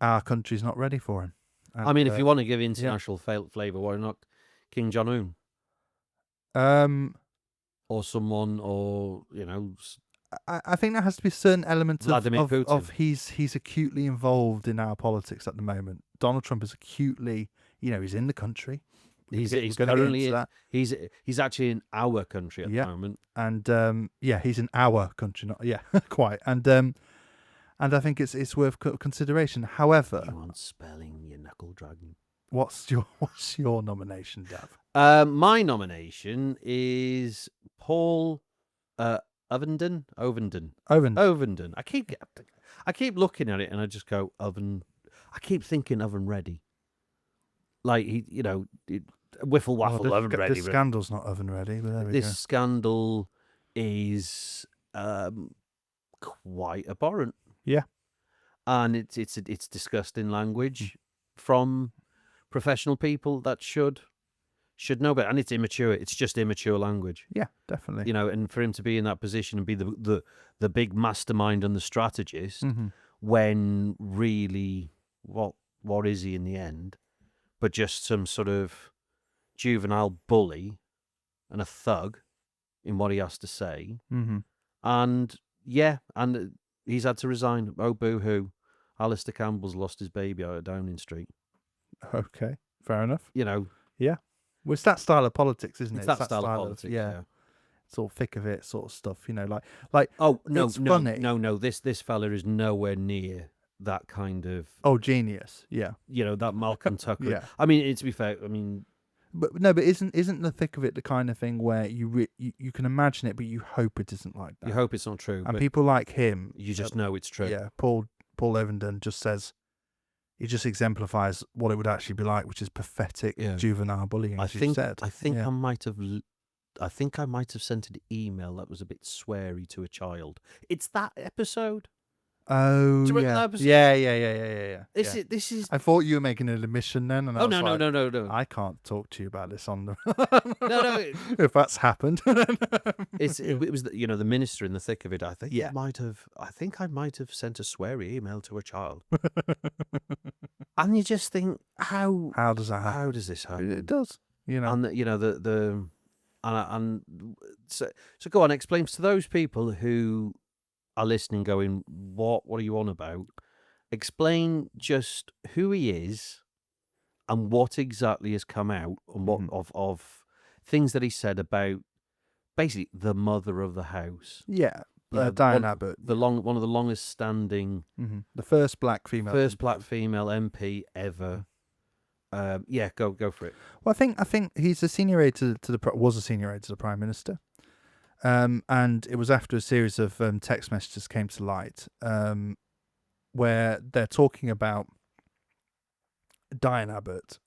our country's not ready for him. And, I mean, if you want to give international flavour, why not King Jong-un? Or someone, or I think there has to be a certain element Vladimir Putin. of he's acutely involved in our politics at the moment. Donald Trump is acutely, he's in the country. He's gonna get currently into that. he's actually in our country at Yeah. the moment. And he's in our country, not quite. And I think it's worth consideration. However, You want spelling, you knuckle dragon. what's your nomination, Dav? My nomination is Paul Ovenden. Owen. I keep looking at it and I just go oven. I keep thinking oven ready. Like wiffle waffle oven ready. This scandal's not oven ready, but there we This go. scandal is quite abhorrent. Yeah. And it's disgusting language from professional people that should know better, and it's immature. It's just immature language. Yeah, definitely. And for him to be in that position and be the big mastermind and the strategist, Mm-hmm. when really what is he in the end? But just some sort of juvenile bully and a thug in what he has to say. Mm-hmm. And he's had to resign. Oh, boo-hoo. Alistair Campbell's lost his baby out at Downing Street. Okay, fair enough. Yeah. Well, it's that style of politics, isn't it? It's that style of politics, yeah. It's all thick of it sort of stuff, like. Oh, no, it's funny. No. This fella is nowhere near that kind of. Oh, genius. Yeah. That Malcolm Tucker. Yeah. I mean, to be fair, But no, but isn't the thick of it the kind of thing where you can imagine it, but you hope it isn't like that. You hope it's not true. And but people like him, you just know it's true. Yeah, Paul Ovenden just says, he just exemplifies what it would actually be like, which is pathetic juvenile bullying. I think yeah. I might have sent an email that was a bit sweary to a child. It's that episode. Oh, Do you remember yeah. that episode? Yeah. This is. I thought you were making an admission then, and I was like, no. I can't talk to you about this on the. No. If that's happened, it was the minister in the thick of it. I think Yeah. I might have sent a sweary email to a child, and you just think how does that happen? How does this happen? It does, And so go on, explain to those people who are listening, going, what are you on about? Explain just who he is and what exactly has come out and what of things that he said about basically the mother of the house. Yeah, Diane Abbott, one of the longest standing, the first black female MP ever. Go for it. Well, I think he's a senior aide to the Prime Minister. And it was after a series of text messages came to light, where they're talking about Diane Abbott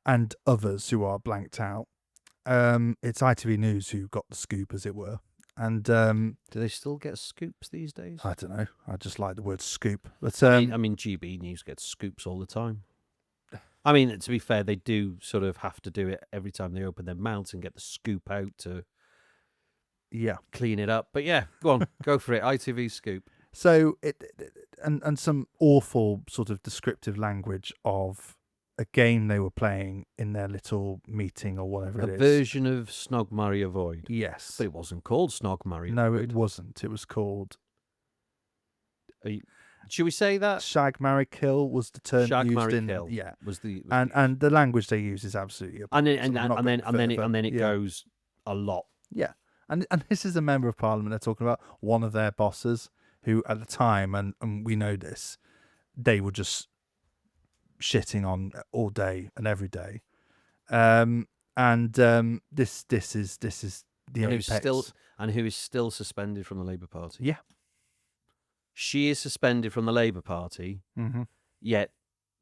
and others who are blanked out. It's ITV News who got the scoop, as it were. And do they still get scoops these days? I don't know. I just like the word scoop. But I mean, GB News gets scoops all the time. I mean, to be fair, they do sort of have to do it every time they open their mouths and get the scoop out to clean it up. But yeah, go on, go for it. ITV scoop. So and some awful sort of descriptive language of a game they were playing in their little meeting or whatever it is. A version of Snog, Marry, Avoid. Yes. But it wasn't called Snog, Marry, No, Avoid. it wasn't. It was called... Should we say that? Shag, Marry, Kill was the term Shag, used marry, in... kill Yeah. was the and the language they use is absolutely... And then it goes a lot. Yeah. And this is a member of Parliament they're talking about, one of their bosses, who at the time, and we know this, they were just shitting on all day and every day. This is the apex. Who is still suspended from the Labour Party. Yeah. She is suspended from the Labour Party, yet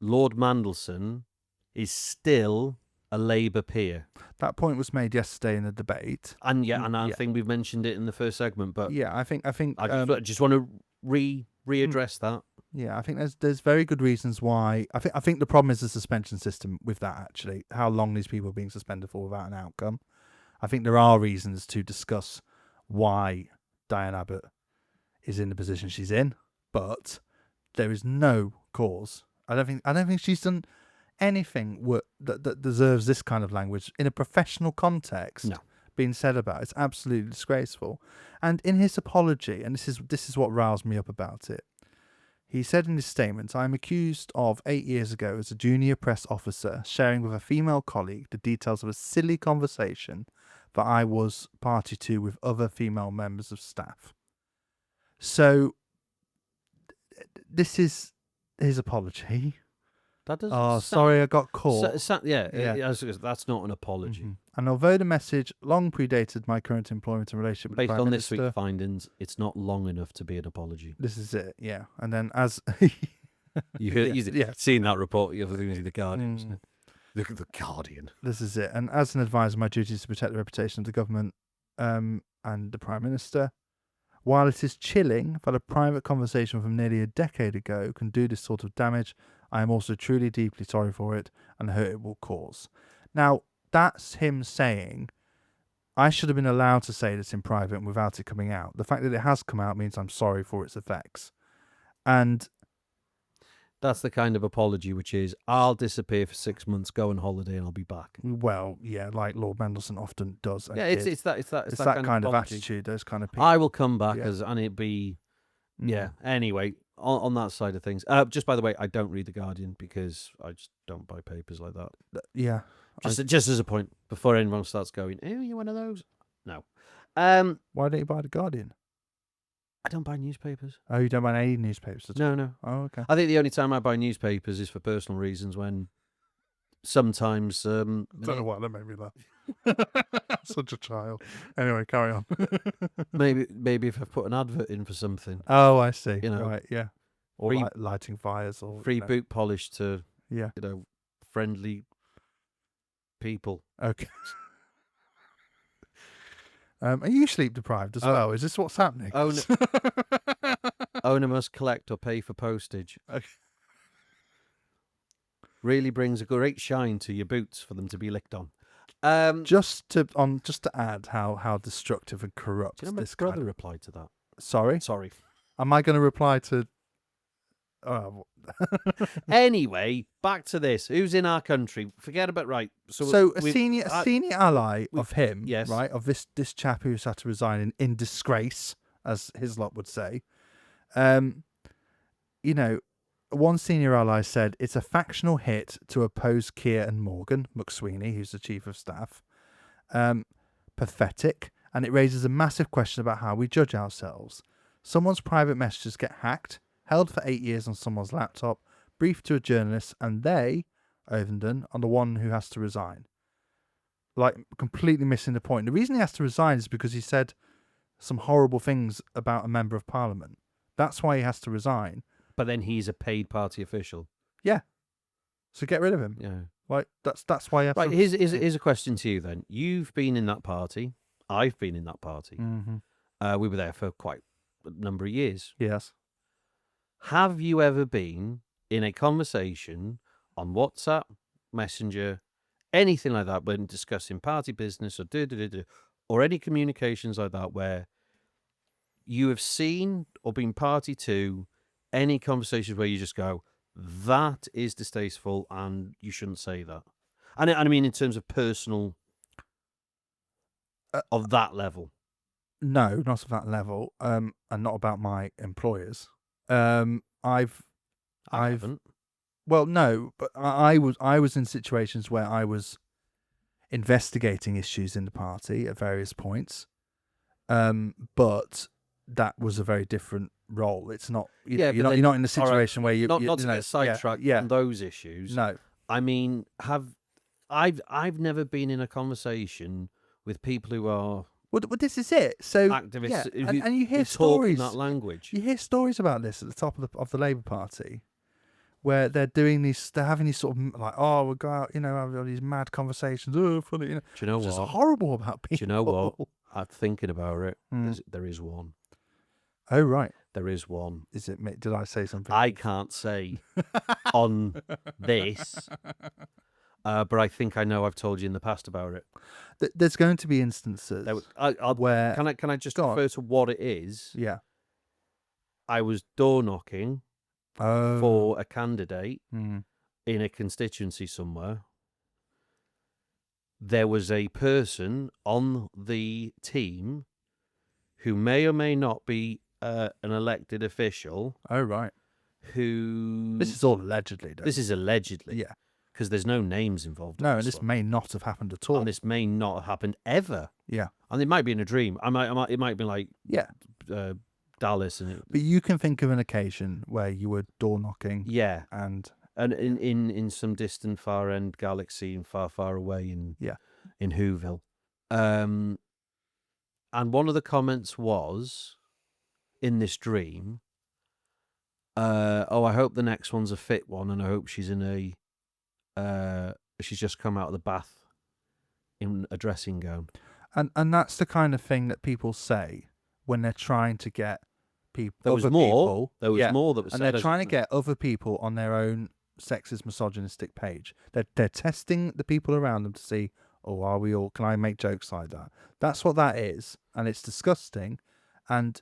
Lord Mandelson is still a Labour peer. That point was made yesterday in the debate. And I think we've mentioned it in the first segment, but yeah, I think I just want to readdress that. Yeah, I think there's very good reasons why. I think the problem is the suspension system with that, actually. How long these people are being suspended for without an outcome. I think there are reasons to discuss why Diane Abbott is in the position she's in, but there is no cause. I don't think she's done anything that deserves this kind of language in a professional context being said about. It's absolutely disgraceful. And in his apology, and this is what roused me up about it, He said in his statement, "I am accused of 8 years ago as a junior press officer sharing with a female colleague the details of a silly conversation that I was party to with other female members of staff." So this is his apology. That doesn't. Oh, sorry, I got caught. That's not an apology. Mhm. And although the message long predated my current employment and relationship with the Based Prime on Minister, this week's findings, it's not long enough to be an apology. this is it, yeah. And then as You've seen that report. You've seen the Guardian. Mm. The Guardian. This is it. And as an advisor, my duty is to protect the reputation of the government and the Prime Minister. While it is chilling that a private conversation from nearly a decade ago can do this sort of damage, I am also truly deeply sorry for it and the hurt it will cause. Now, that's him saying, I should have been allowed to say this in private and without it coming out. The fact that it has come out means I'm sorry for its effects. And that's the kind of apology which is, I'll disappear for 6 months, go on holiday, and I'll be back. Well, yeah, like Lord Mandelson often does. Yeah, it's that kind of apology. attitude. Those kind of people. I will come back Yeah. and it be, yeah. Mm. Anyway, on that side of things. Just by the way, I don't read the Guardian because I just don't buy papers like that. Yeah. Just as a point before anyone starts going, "Oh, you're one of those." No. Why don't you buy the Guardian? I don't buy newspapers. Oh, you don't buy any newspapers? No. Oh, okay. I think the only time I buy newspapers is for personal reasons. When sometimes I don't know why that made me laugh. Such a child. Anyway, carry on. maybe if I've put an advert in for something, Oh, I see. You know, right, yeah. Or free- lighting fires or free boot polish to Yeah. friendly people. Okay. Are you sleep deprived as well? Is this what's happening? Oh, Owner must collect or pay for postage. Okay. Really brings a great shine to your boots for them to be licked on. Just to add how destructive and corrupt Do you know my this brother replied to that? Sorry? Sorry. Am I going to reply to... Oh. Anyway, back to this. Who's in our country? Forget about So a senior ally of him, yes. right, of this chap who's had to resign in disgrace, as his lot would say. One senior ally said it's a factional hit to oppose Kier and Morgan McSweeney, who's the chief of staff. Pathetic, and it raises a massive question about how we judge ourselves. Someone's private messages get hacked, held for 8 years on someone's laptop, briefed to a journalist, and they, Ovenden, are the one who has to resign. Like, completely missing the point. The reason he has to resign is because he said some horrible things about a member of parliament. That's why he has to resign. But then he's a paid party official. Yeah. So get rid of him. Yeah. Like, that's why you have right, to... here's a question to you then. You've been in that party. I've been in that party. Mm-hmm. We were there for quite a number of years. Yes. Have you ever been in a conversation on WhatsApp, Messenger, anything like that, when discussing party business or any communications like that, where you have seen or been party to any conversations where you just go, that is distasteful and you shouldn't say that? And I mean in terms of personal, of that level. No, not of that level, and not about my employers. I haven't. Well, no, but I was in situations where I was investigating issues in the party at various points, but that was a very different role. It's not, you're not in a situation where you not to get sidetracked on those issues. No, I mean, I've never been in a conversation with people who are well, this is it. So activists, and you hear stories stories in that language. You hear stories about this at the top of the Labour Party, where they're having these sort of like, oh, we'll go out, have all these mad conversations. Oh, funny, Do you know what? It's horrible about people. Do you know what? I'm thinking about it. There is one. Oh, right. There is one. Is it? Did I say something? I can't say on this, but I think I know I've told you in the past about it. There's going to be instances where... Can I just refer to what it is? Yeah. I was door knocking for a candidate in a constituency somewhere. There was a person on the team who may or may not be an elected official. Oh, right. who... This is all allegedly, though. This is allegedly. Yeah. Because there's no names involved. No, in and this may not have happened at all. And this may not have happened ever. Yeah. And it might be in a dream. It might be like Yeah. Dallas. And But you can think of an occasion where you were door knocking. Yeah. And in some distant far end galaxy and far away in Whoville. And one of the comments was, in this dream, I hope the next one's a fit one, and I hope she's in she's just come out of the bath in a dressing gown. And that's the kind of thing that people say when they're trying to get people. There was more that was said. And they're trying to get other people on their own sexist, misogynistic page. They're testing the people around them to see, are we all? Can I make jokes like that? That's what that is, and it's disgusting. And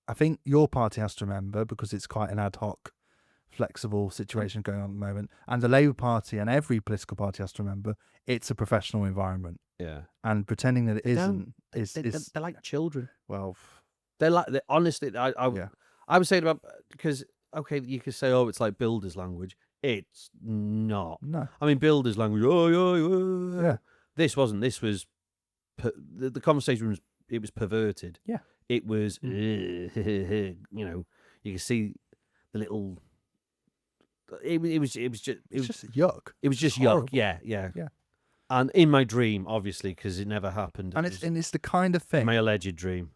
I think your party has to remember, because it's quite an ad hoc, flexible situation going on at the moment, and the Labour Party and every political party has to remember it's a professional environment. Yeah, and pretending that it isn't is they're like children. Well, honestly, I would say about, because okay, you could say, it's like builders' language. It's not. No, I mean, builders' language. Yeah. This wasn't. This was the conversation was. It was perverted. Yeah. It was. You can see the little. It was just yuck. It was just horrible. yuck. Yeah. And in my dream, obviously, because it never happened. And it's the kind of thing. My alleged dream.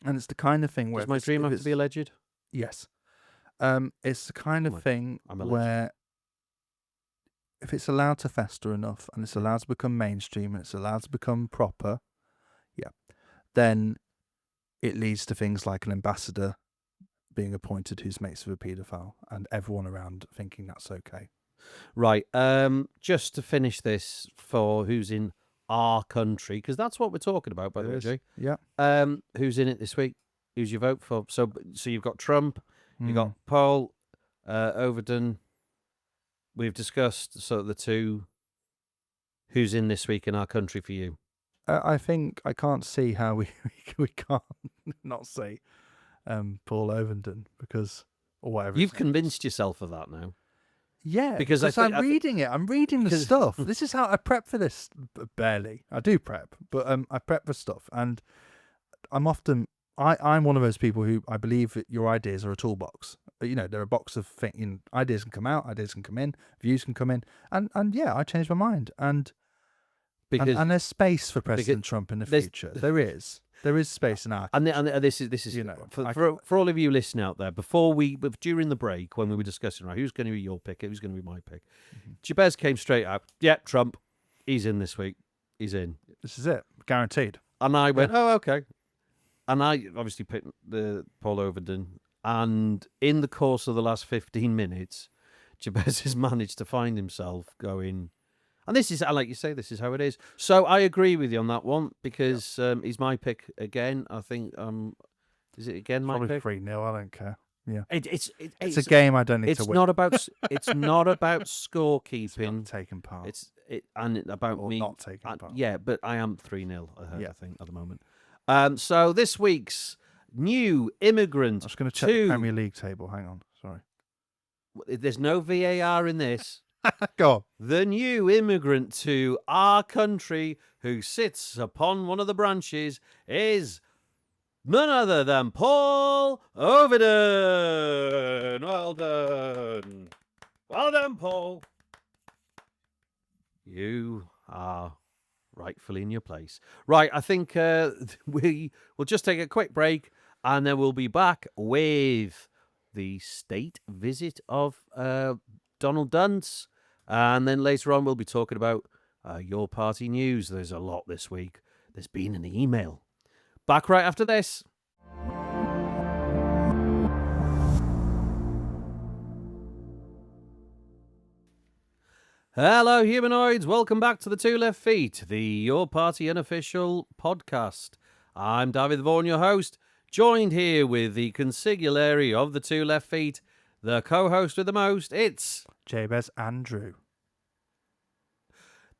And it's the kind of thing where. Does my dream have to be alleged? Yes. It's the kind of thing where, if it's allowed to fester enough and it's allowed to become mainstream and it's allowed to become proper, then it leads to things like an ambassador being appointed who's mates with a paedophile and everyone around thinking that's okay. Right. Just to finish this for who's in our country, because that's what we're talking about, by the way, Jay. Yeah. Who's in it this week? Who's your vote for? So you've got Trump, you've got Paul, Overton. We've discussed sort of the two. Who's in this week in our country for you? I think I can't see how we can't not see Paul Overton, because, or whatever. You've convinced yourself of that now. Yeah, because I'm reading it. I'm reading the stuff. This is how I prep for this. Barely. I do prep, but I prep for stuff, and I'm one of those people who I believe that your ideas are a toolbox. They're a box of things. Ideas can come out, ideas can come in, views can come in, and I changed my mind, and there's space for President Trump in the future. There is space in our. And this is for all of you listening out there. During the break when we were discussing, right, who's going to be your pick, who's going to be my pick, Jabez came straight out. Yeah, Trump, he's in this week. He's in. This is it, guaranteed. And I went, okay. And I obviously picked the Paul Overton. And in the course of the last 15 minutes, Jabez has managed to find himself going. And this is, like you say, this is how it is. So I agree with you on that one, because he's my pick again. I think, is it again my pick? Probably 3-0, I don't care. Yeah. It's a game I don't need to win. It's not about scorekeeping. It's about taking part. About me not taking part. Yeah, but I am 3-0, I think, at the moment. So this week's new immigrant. I was going to check the Premier League table. Hang on. Sorry. There's no VAR in this. Go on. The new immigrant to our country who sits upon one of the branches is none other than Paul Overton. Well done. Well done, Paul. You are rightfully in your place. Right, I think we will just take a quick break and then we'll be back with the state visit of Donald Duntz. And then later on, we'll be talking about your party news. There's a lot this week. There's been an email. Back right after this. Hello, humanoids. Welcome back to the Two Left Feet, the Your Party Unofficial podcast. I'm Dafydd Vaughan, your host, joined here with the consigliere of the Two Left Feet, the co-host with the most. It's Jabez Andrew.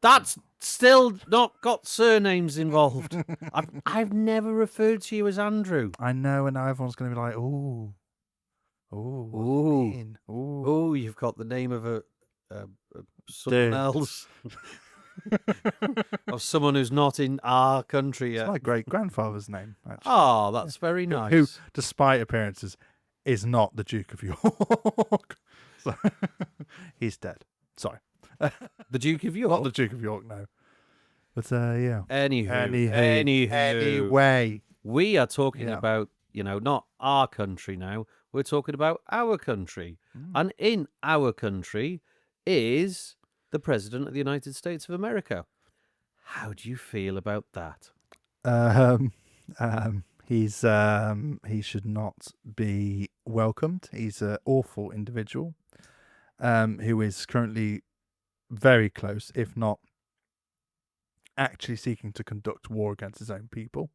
That's still not got surnames involved. I've never referred to you as Andrew. I know, and now everyone's going to be like, "Ooh, Oh, Ooh. Ooh. Oh, you've got the name of a someone Dude. else. Of someone who's not in our country It's yet. my great grandfather's name, actually. Oh, that's very nice. Who, despite appearances, is not the Duke of York. So, he's dead. Sorry. The Duke of York? Not the Duke of York, no. But, yeah. Anywho. Anyway. We are talking Yeah. about, not our country now. We're talking about our country. And in our country is the President of the United States of America. How do you feel about that? He should not be welcomed. He's an awful individual, who is currently very close, if not actually seeking to conduct war against his own people.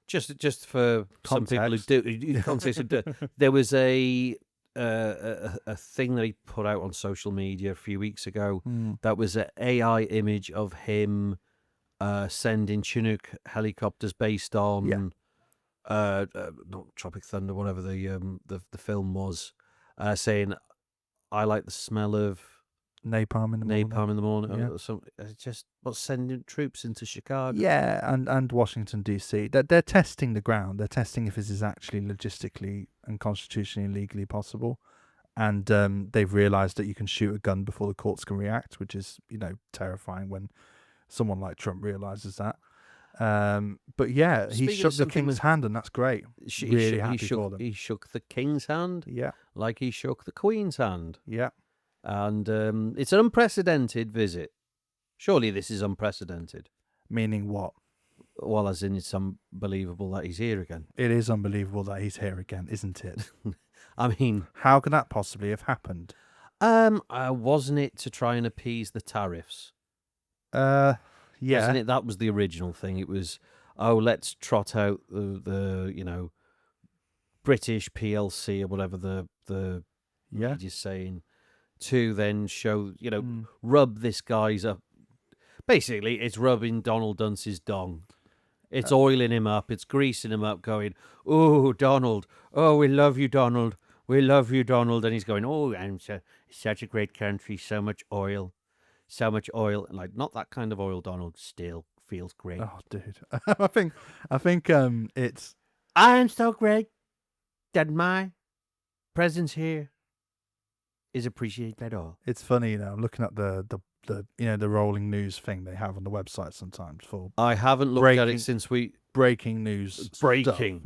Just for some people who do context, there was a thing that he put out on social media a few weeks ago. That was an AI image of him sending Chinook helicopters based on not Tropic Thunder, whatever the film was, saying, "I like the smell of napalm in the morning." Yeah. So just sending troops into Chicago. Yeah, and Washington DC. They're testing the ground. They're testing if this is actually logistically and constitutionally and legally possible. And they've realised that you can shoot a gun before the courts can react, which is terrifying when someone like Trump realises that. But yeah, he shook the king's hand, and that's great. Really happy for them. He shook the king's hand, Yeah, like he shook the queen's hand. yeah. And it's an unprecedented visit. Surely this is unprecedented. Meaning what? Well, as in, it's unbelievable that he's here again. It is unbelievable that he's here again, isn't it? I mean, how could that possibly have happened? Wasn't it to try and appease the tariffs? Yeah. Wasn't it? That was the original thing. It was, let's trot out the British PLC or whatever the media's saying, to then show, rub this guy's up. Basically, it's rubbing Donald Dunce's dong. It's oiling him up. It's greasing him up, going, "Oh, Donald. Oh, we love you, Donald. We love you, Donald." And he's going, "Oh, I'm such a great country. So much oil. So much oil." And like, not that kind of oil, Donald. Still feels great. Oh, dude. I think it's... I'm so great that my presence here is appreciated at all. It's funny, I'm looking at the rolling news thing they have on the website sometimes for... I haven't looked at it since breaking news. Breaking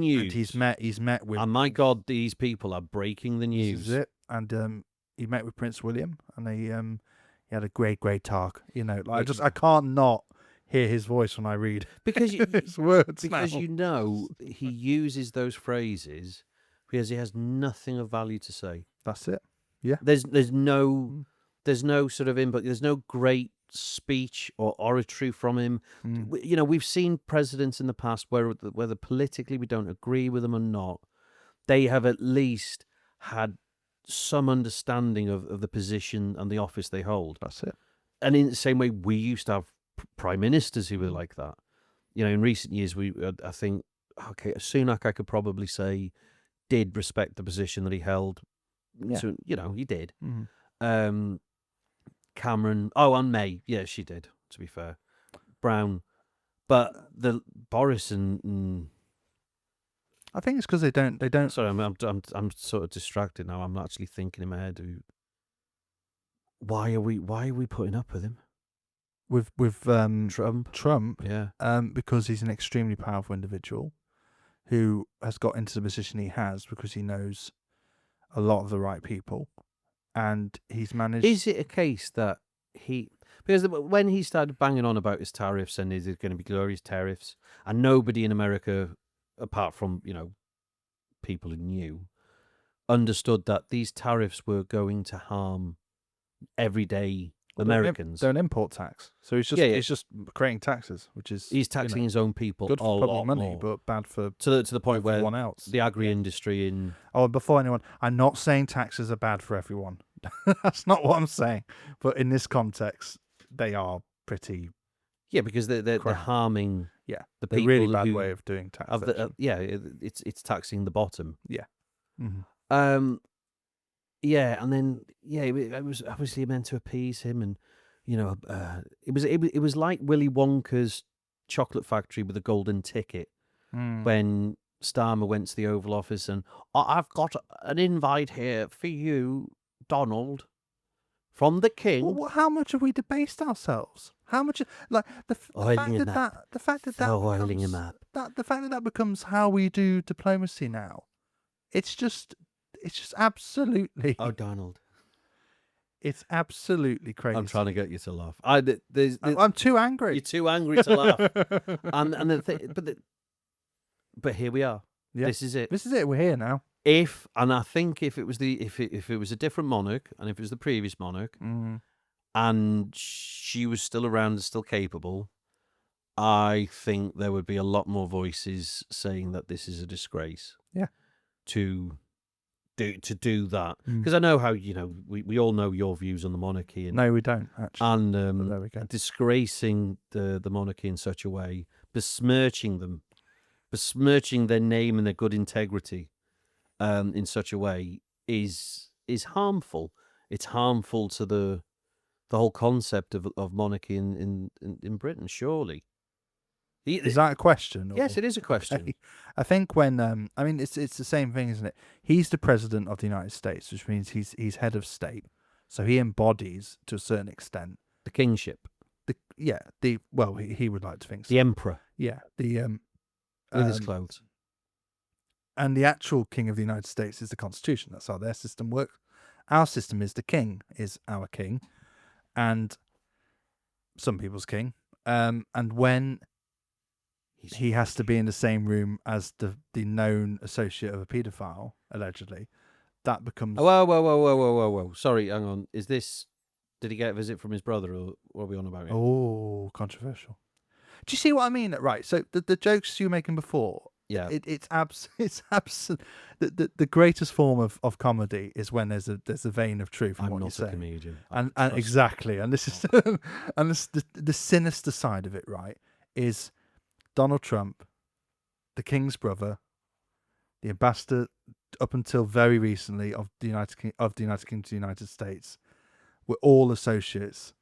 news. And he's met with... And my God, these people are breaking the news. This is it. And he met with Prince William, and he had a great talk. I can't not hear his voice when I read his words. Because he uses those phrases because he has nothing of value to say. That's it. Yeah. There's no sort of input. There's no great speech or oratory from him. We've seen presidents in the past whether politically we don't agree with them or not, they have at least had some understanding of the position and the office they hold. That's it. And in the same way, we used to have prime ministers who were like that. In recent years, I think, Sunak, I could probably say, did respect the position that he held. Yeah. So, he did. Mm-hmm. Cameron, and May, yeah, she did, to be fair. Brown. But the Boris and I think it's because they don't. Sorry, I'm sort of distracted now. I'm not actually thinking in my head. Why are we putting up with him? With Trump, yeah. Because he's an extremely powerful individual who has got into the position he has because he knows a lot of the right people, and he's managed. Is it a case that because when he started banging on about his tariffs and is it going to be glorious tariffs, and nobody in America, apart from people who knew, understood that these tariffs were going to harm everyday Americans. They're an import tax, so he's just creating taxes, which is he's taxing his own people. Good for public money, more. but bad for to the point where everyone else. The agri industry in. Oh, before anyone, I'm not saying taxes are bad for everyone. That's not what I'm saying. But in this context, they are pretty. Yeah, because they're harming Yeah, The the people really bad who way of doing of taxation. the it's taxing the bottom. Yeah. Mm-hmm. Yeah, and then it was obviously meant to appease him, and it was like Willy Wonka's chocolate factory with a golden ticket when Starmer went to the Oval Office and I've got an invite here for you, Donald, from the King. Well, how much have we debased ourselves? How much, like the Oiling him fact up. that the fact that So oiling him up. the fact that becomes how we do diplomacy now. It's just absolutely. Oh, Donald. It's absolutely crazy. I'm trying to get you to laugh. I'm too angry. You're too angry to laugh. and the thing, but here we are. Yeah. This is it. This is it. We're here now. I think if it was if it was a different monarch, and if it was the previous monarch, and she was still around and still capable, I think there would be a lot more voices saying that this is a disgrace. Yeah. To do that, because I know how we all know your views on the monarchy, and no, we don't actually. And there we go. disgracing the monarchy in such a way, besmirching their name and their good integrity, in such a way is harmful. It's harmful to the whole concept of monarchy in Britain. Surely, Is that a question? Or? Yes, it is a question. Okay. I think when I mean it's the same thing, isn't it? He's the president of the United States, which means he's head of state, so he embodies to a certain extent the kingship. He would like to think so. The emperor. Yeah, With his clothes. And the actual king of the United States is the Constitution. That's how their system works. Our system is the king is our king, and some people's king. And when he has to be in the same room as the known associate of a paedophile, allegedly, that becomes... Whoa. Sorry, hang on. Did he get a visit from his brother, or what are we on about here? Oh, controversial. Do you see what I mean? Right, so the jokes you were making before, yeah, it's absent. The greatest form of comedy is when there's a vein of truth in what you're saying. I'm not a comedian. And exactly, and this is and the sinister side of it, right, is Donald Trump, the King's brother, the ambassador up until very recently of the United Kingdom to the United States, were all associates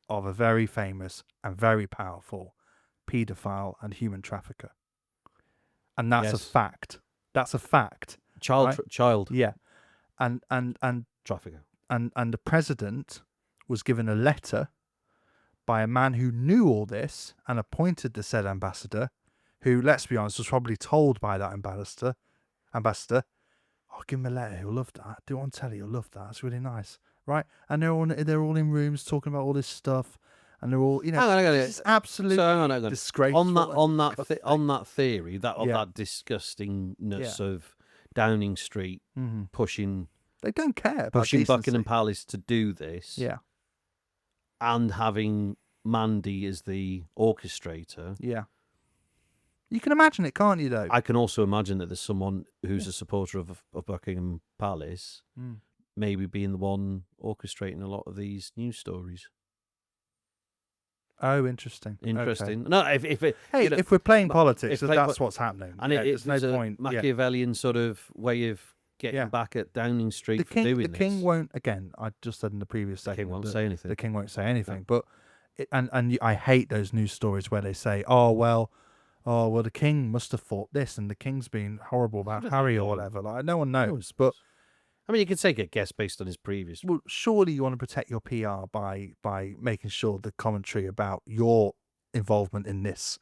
of a very famous and very powerful paedophile and human trafficker. And that's a fact. That's a fact. Child. Yeah. And trafficker. And the president was given a letter by a man who knew all this and appointed the said ambassador, who, let's be honest, was probably told by that ambassador, oh, give him a letter, he'll love that. Do it on telly, he'll love that. It's really nice. Right? And they're all in rooms talking about all this stuff, and they're all, hang on. It's absolute disgraceful. On that theory, that disgustingness of Downing Street pushing... They don't care about pushing Buckingham Palace to do this. Yeah. And having Mandy as the orchestrator. Yeah. You can imagine it, can't you, though? I can also imagine that there's someone who's a supporter of Buckingham Palace maybe being the one orchestrating a lot of these news stories. Oh, interesting. Okay. No, if we're playing politics, that's what's happening. And it's no point. Machiavellian sort of way of getting back at Downing Street for doing this. The king won't, again, I just said in the previous segment, the king won't say anything. The king won't say anything. No. But I hate those news stories where they say, oh, the king must have thought this, and the king's been horrible about Harry or whatever. Like, no one knows. But I mean, you could take a guess based on his previous. Well, surely you want to protect your PR by making sure the commentary about your involvement in this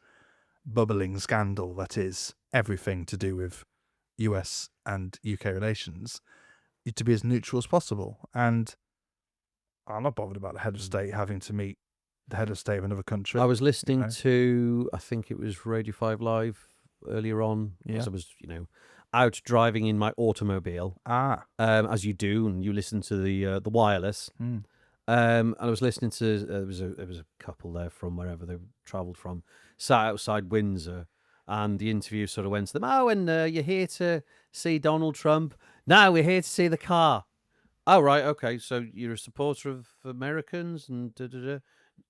bubbling scandal that is everything to do with US and UK relations to be as neutral as possible. And I'm not bothered about the head of state having to meet the head of state of another country. I was listening to, I think it was Radio 5 Live earlier on. Yeah. I was, out driving in my automobile. As you do, and you listen to the wireless. And I was listening to, there was a couple there from wherever they travelled from, sat outside Windsor, and the interview sort of went to them, and you're here to see Donald Trump? No, we're here to see the car. Oh, right, okay, so you're a supporter of Americans, and da-da-da.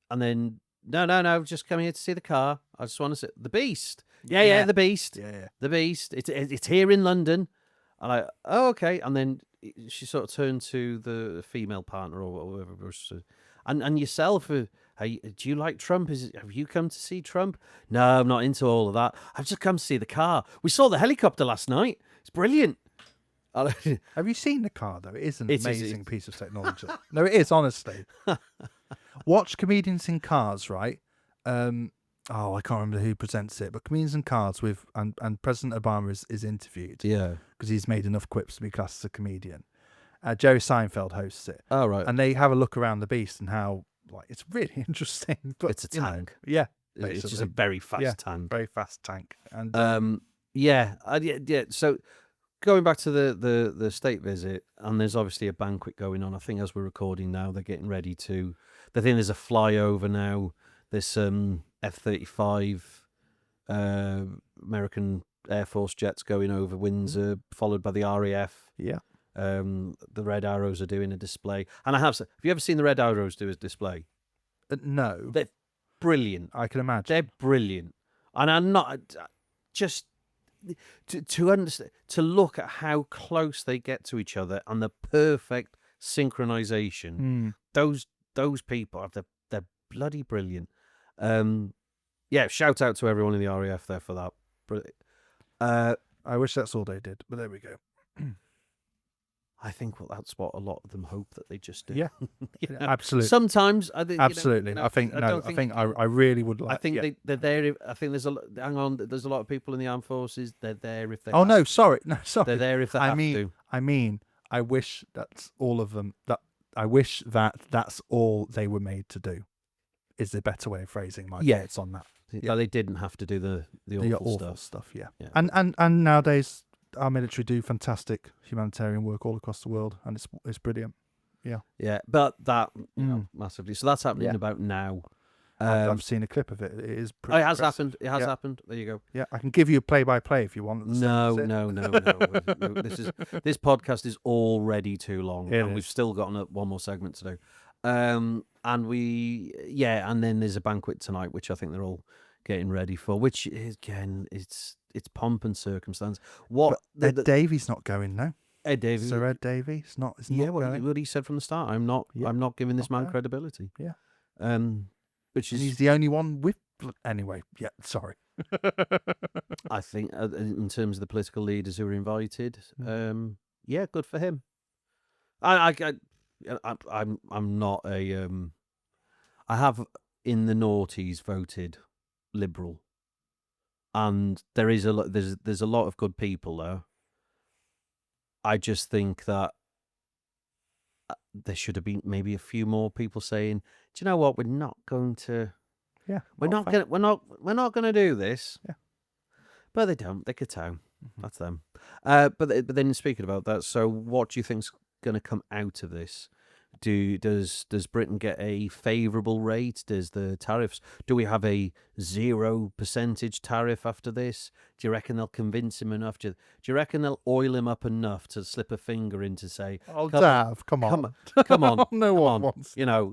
And then no, just come here to see the car. I just want to see the Beast. Yeah, the Beast. Yeah. The Beast. It's here in London. And I, oh, okay. And then she sort of turned to the female partner or whatever it was. And yourself, do you like Trump? Have you come to see Trump? No, I'm not into all of that. I've just come to see the car. We saw the helicopter last night. It's brilliant. Have you seen the car, though? It is an It is, amazing piece of technology. No, it is, honestly. Watch Comedians in Cars, right? I can't remember who presents it, but Comedians in Cars with, and President Obama is interviewed. Yeah. Because he's made enough quips to be classed as a comedian. Jerry Seinfeld hosts it. Oh, right. And they have a look around the Beast and how, like, it's really interesting. But, It's a tank. Yeah. It's just basically. a very fast Yeah, tank. very fast tank. And Yeah. So going back to the state visit, and there's obviously a banquet going on. I think as we're recording now, they're getting ready to. I think there's a flyover now. There's some F-35 American Air Force jets going over Windsor, followed by the RAF. yeah. The Red Arrows are doing a display, and have you ever seen the Red Arrows do a display? No. They're brilliant. I can imagine. They're brilliant, and I'm not just to understand, to look at how close they get to each other and the perfect synchronization. Those people they're bloody brilliant. Yeah, shout out to everyone in the RAF there for that. I wish that's all they did, but there we go. I think that's what a lot of them hope that they just do. Yeah, You know, absolutely. Sometimes I think Absolutely. I really would like. I think they're there. I think there's there's a lot of people in the armed forces. They're there if they. Oh have no, to. sorry, no, sorry. They're there if they have to. I mean, I wish that's all of them. I wish that's all they were made to do. Is the better way of phrasing my thoughts on that. Yeah, they didn't have to do the awful stuff. Yeah. Yeah. And nowadays our military do fantastic humanitarian work all across the world, and it's brilliant. Yeah, but that massively. So that's happening about now. I've seen a clip of it. It is pretty it has impressive. happened. It has happened. There you go. Yeah, I can give you a play-by-play if you want. No. This podcast is already too long, and we've still got one more segment to do. And then there's a banquet tonight, which I think they're all getting ready for. Which again, it's pomp and circumstance. But Ed Davy's not going now. Ed Davey, Sir Ed Davey, not going. What he said from the start. I'm not giving this man credibility. Yeah. Which is, and he's the only one with. Anyway, yeah. Sorry. I think in terms of the political leaders who were invited, good for him. I'm not a. I have in the noughties voted Liberal, and there's a lot of good people there. I just think that there should have been maybe a few more people saying, "Do you know what? We're not going to. Yeah, we're not going to do this." Yeah, but they don't. They kowtow. That's them. But then speaking about that, so what do you think's going to come out of this? Does Britain get a favourable rate? Does the tariffs? Do we have a 0% tariff after this? Do you reckon they'll convince him enough? Do you reckon they'll oil him up enough to slip a finger in to say, "Oh, Dav, come on. No one wants. You know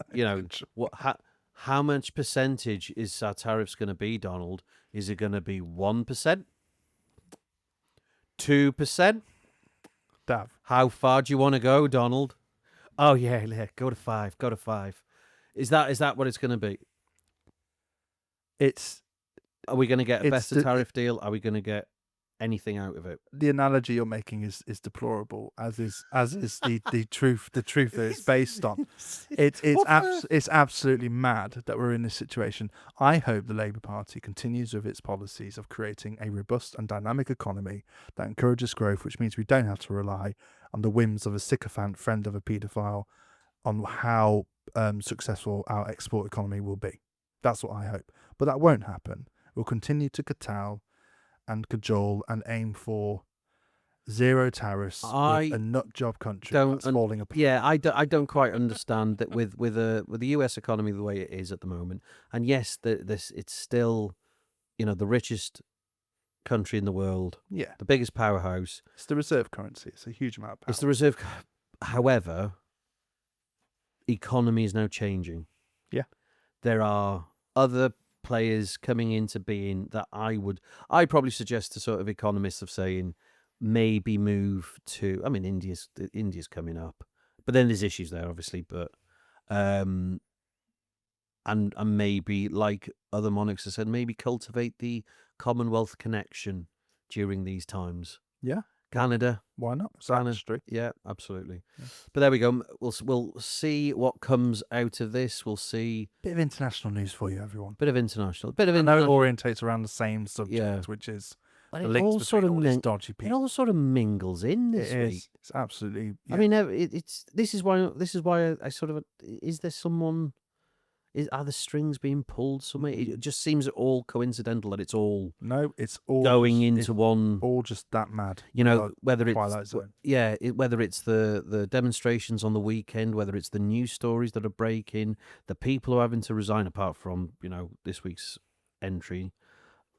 what? How much percentage is our tariffs going to be, Donald? Is it going to be 1%, 2%? Dav, how far do you want to go, Donald? Oh yeah, go to 5. Is that what it's going to be? Are we going to get a better tariff deal? Are we going to get anything out of it? The analogy you're making is deplorable, as is the truth. The truth that it's based on. It's absolutely mad that we're in this situation. I hope the Labour Party continues with its policies of creating a robust and dynamic economy that encourages growth, which means we don't have to rely on the whims of a sycophant friend of a paedophile on how successful our export economy will be. That's what I hope. But that won't happen. We'll continue to kowtow and cajole and aim for zero tariffs with a nut job country that's falling apart. Yeah, I don't quite understand that with the US economy the way it is at the moment. And yes, it's still, the richest country in the world. Yeah. The biggest powerhouse. It's the reserve currency. It's a huge amount of power. It's the reserve. However, economy is now changing. Yeah. There are other players coming into being that I'd probably suggest to sort of economists of saying maybe move to. I mean, India's coming up, but then there's issues there, obviously. But and maybe like other monarchs have said, maybe cultivate the Commonwealth connection during these times. Yeah. Canada. Why not? Canada. History. Yeah, absolutely. Yeah. But there we go. We'll see what comes out of this. We'll see. Bit of international news for you, everyone. Bit of international. Bit of I know it international. orientates around the same subject, Yeah. which is But the it links all sort between of all these dodgy it people. all sort of mingles in this It week. is. It's absolutely. Yeah. I mean, this is why I sort of is there someone. Are the strings being pulled somewhere? It just seems all coincidental that it's all No, it's all going just, into one. all just that mad. You know, Like whether it's Twilight Zone. whether it's the demonstrations on the weekend, whether it's the news stories that are breaking, the people who are having to resign, apart from this week's entry,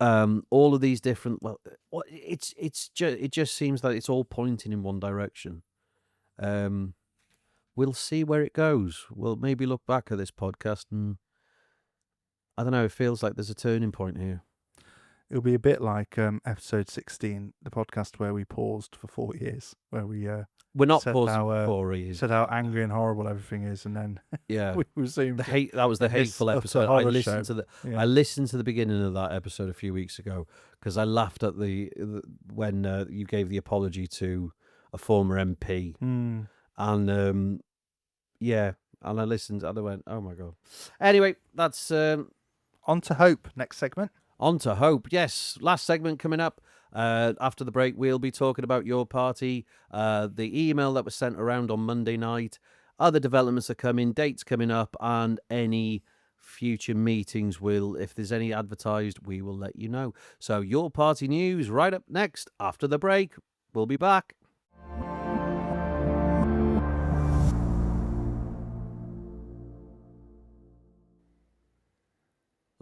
all of these different. Well, it just seems that it's all pointing in one direction. We'll see where it goes. We'll maybe look back at this podcast and I don't know. It feels like there's a turning point here. It'll be a bit like episode 16, the podcast where we paused for 4 years, where we We're not said pausing how, for 4 years. said how angry and horrible everything is, and then Yeah, we resumed. that was the hateful episode. I listened to Yeah. I listened to the beginning of that episode a few weeks ago because I laughed at when you gave the apology to a former MP, and yeah, and I listened and I went, oh my god. Anyway, that's On to hope. Next segment. On to hope. Yes, last segment coming up. After the break, we'll be talking about your party, the email that was sent around on Monday night, other developments are coming, dates coming up, and any future meetings if there's any advertised, we will let you know. So your party news right up next after the break. We'll be back.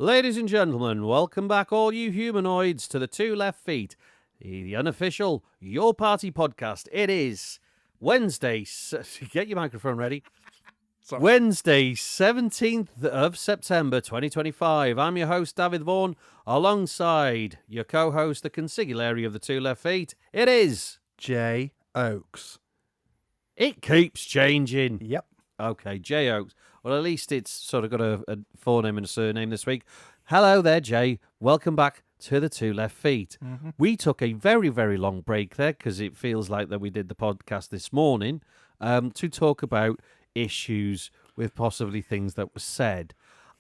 Ladies and gentlemen, welcome back all you humanoids to the Two Left Feet, the unofficial Your Party podcast. It is Wednesday, get your microphone ready. Sorry. Wednesday, 17th of September 2025. I'm your host, Dafydd Vaughan, alongside your co-host, the consigliere of the Two Left Feet. It is J. Oakes. It keeps changing. Yep. Okay, J. Oakes. Well, at least it's sort of got a forname and a surname this week. Hello there, Jay. Welcome back to the Two Left Feet. Mm-hmm. We took a very, very long break there because it feels like that we did the podcast this morning to talk about issues with possibly things that were said.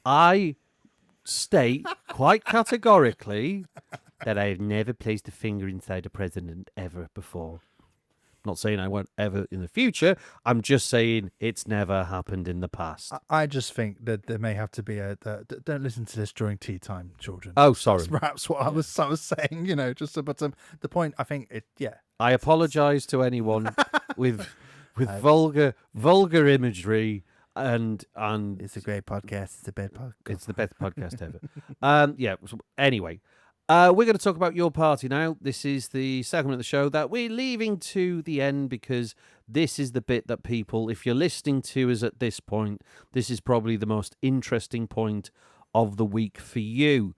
I state quite categorically that I have never placed a finger inside a president ever before. Not saying I won't ever in the future. I'm just saying it's never happened in the past. I just think that there may have to be don't listen to this during tea time, children. Oh, sorry. That's perhaps what I was saying, but the point, I think I apologise to anyone with vulgar imagery and it's a great podcast. It's a bad podcast. It's the best podcast ever. Yeah. Anyway, we're going to talk about your party now. This is the segment of the show that we're leaving to the end because this is the bit that people, if you're listening to us at this point, this is probably the most interesting point of the week for you.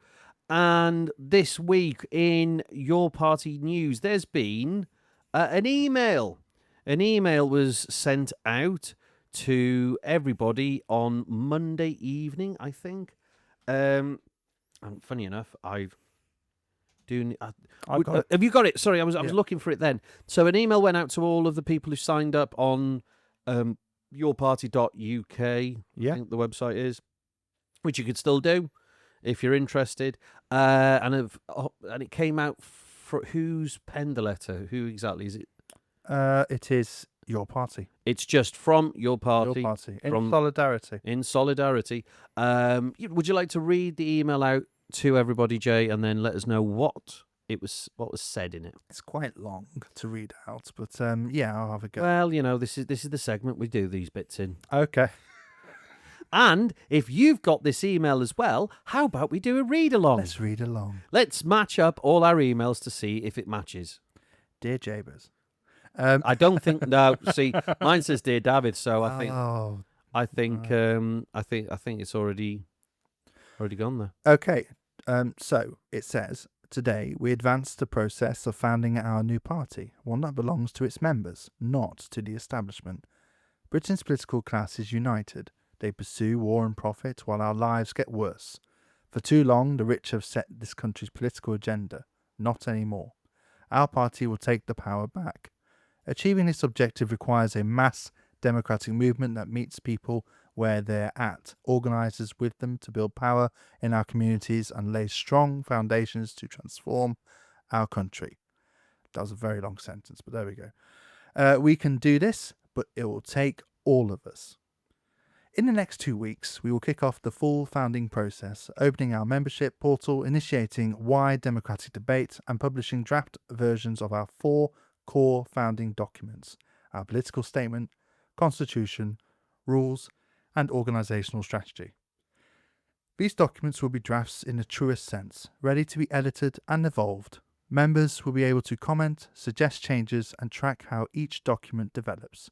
And this week in your party news, there's been an email. An email was sent out to everybody on Monday evening, I think. And funny enough, have you got it? Sorry, I was looking for it then. So an email went out to all of the people who signed up on yourparty.uk, I think the website is, which you could still do if you're interested. And it came out for who's penned the letter? Who exactly is it? It is Your Party. It's just from Your Party. Your Party. Solidarity. In solidarity. Would you like to read the email out to everybody, Jay, and then let us know what was said in it? It's quite long to read out, but I'll have a go. Well, this is the segment we do these bits in. Okay. And if you've got this email as well, how about we do a read along? Let's read along. Let's match up all our emails to see if it matches. Dear Jabez. I don't think no. See, mine says Dear David, so I think Oh. I think it's already. Already gone there. Okay, so it says, today we advance the process of founding our new party, one that belongs to its members, not to the establishment. Britain's political class is united. They pursue war and profit while our lives get worse. For too long, the rich have set this country's political agenda. Not anymore. Our party will take the power back. Achieving this objective requires a mass democratic movement that meets people where they're at, organises with them to build power in our communities and lay strong foundations to transform our country. That was a very long sentence, but there we go. We can do this, but it will take all of us. In the next 2 weeks, we will kick off the full founding process, opening our membership portal, initiating wide democratic debate, and publishing draft versions of our 4 core founding documents: our political statement, constitution, rules, and organisational strategy. These documents will be drafts in the truest sense, ready to be edited and evolved. Members will be able to comment, suggest changes, and track how each document develops.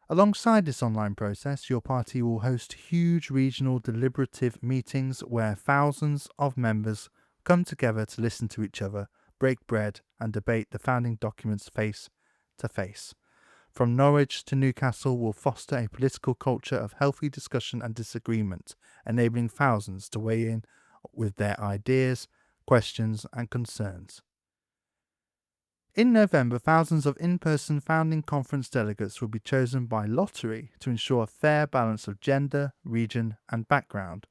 Alongside this online process, your party will host huge regional deliberative meetings where thousands of members come together to listen to each other, break bread, and debate the founding documents face to face. From Norwich to Newcastle will foster a political culture of healthy discussion and disagreement, enabling thousands to weigh in with their ideas, questions, and concerns. In November, thousands of in-person founding conference delegates will be chosen by lottery to ensure a fair balance of gender, region, and background.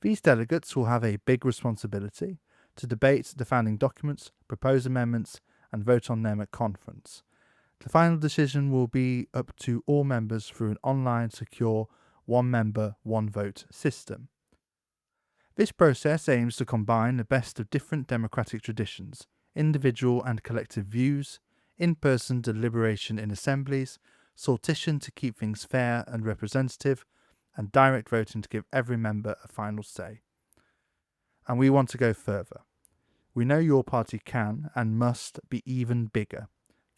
These delegates will have a big responsibility to debate the founding documents, propose amendments, and vote on them at conference. The final decision will be up to all members through an online, secure, one-member, one-vote system. This process aims to combine the best of different democratic traditions: individual and collective views, in-person deliberation in assemblies, sortition to keep things fair and representative, and direct voting to give every member a final say. And we want to go further. We know your party can and must be even bigger.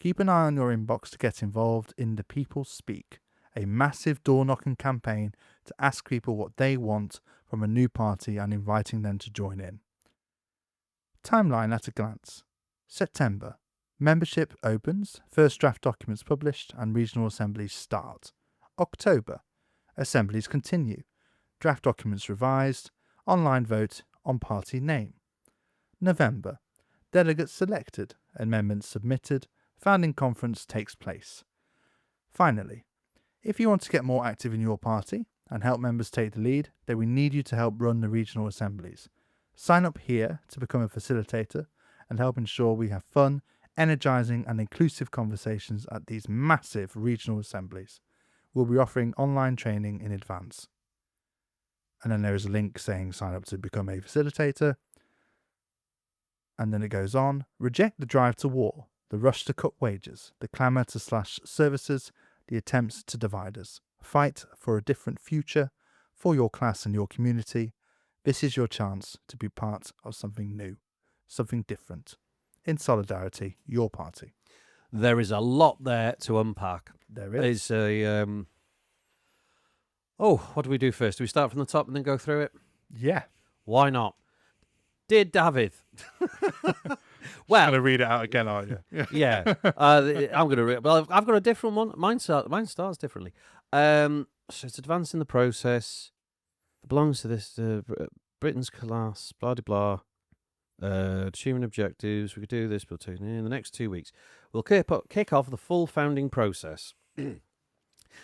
Keep an eye on your inbox to get involved in The People Speak, a massive door-knocking campaign to ask people what they want from a new party and inviting them to join in. Timeline at a glance. September. Membership opens, first draft documents published, and regional assemblies start. October. Assemblies continue. Draft documents revised. Online vote on party name. November. Delegates selected. Amendments submitted. Founding conference takes place. Finally, if you want to get more active in your party and help members take the lead, then we need you to help run the regional assemblies. Sign up here to become a facilitator and help ensure we have fun, energising and inclusive conversations at these massive regional assemblies. We'll be offering online training in advance. And then there is a link saying sign up to become a facilitator. And then it goes on: reject the drive to war, the rush to cut wages, the clamour to slash services, the attempts to divide us. Fight for a different future, for your class and your community. This is your chance to be part of something new, something different. In solidarity, your party. There is a lot there to unpack. There is. There's a... what do we do first? Do we start from the top and then go through it? Yeah. Why not? Dear Dafydd. Well, going to read it out again, are you? Yeah. I'm going to read it. Well, I've got a different one. Mine starts differently. So it's advancing the process. It belongs to this Britain's class, blah, blah, blah. Achieving objectives. We could do this, but in the next 2 weeks, we'll kick off the full founding process.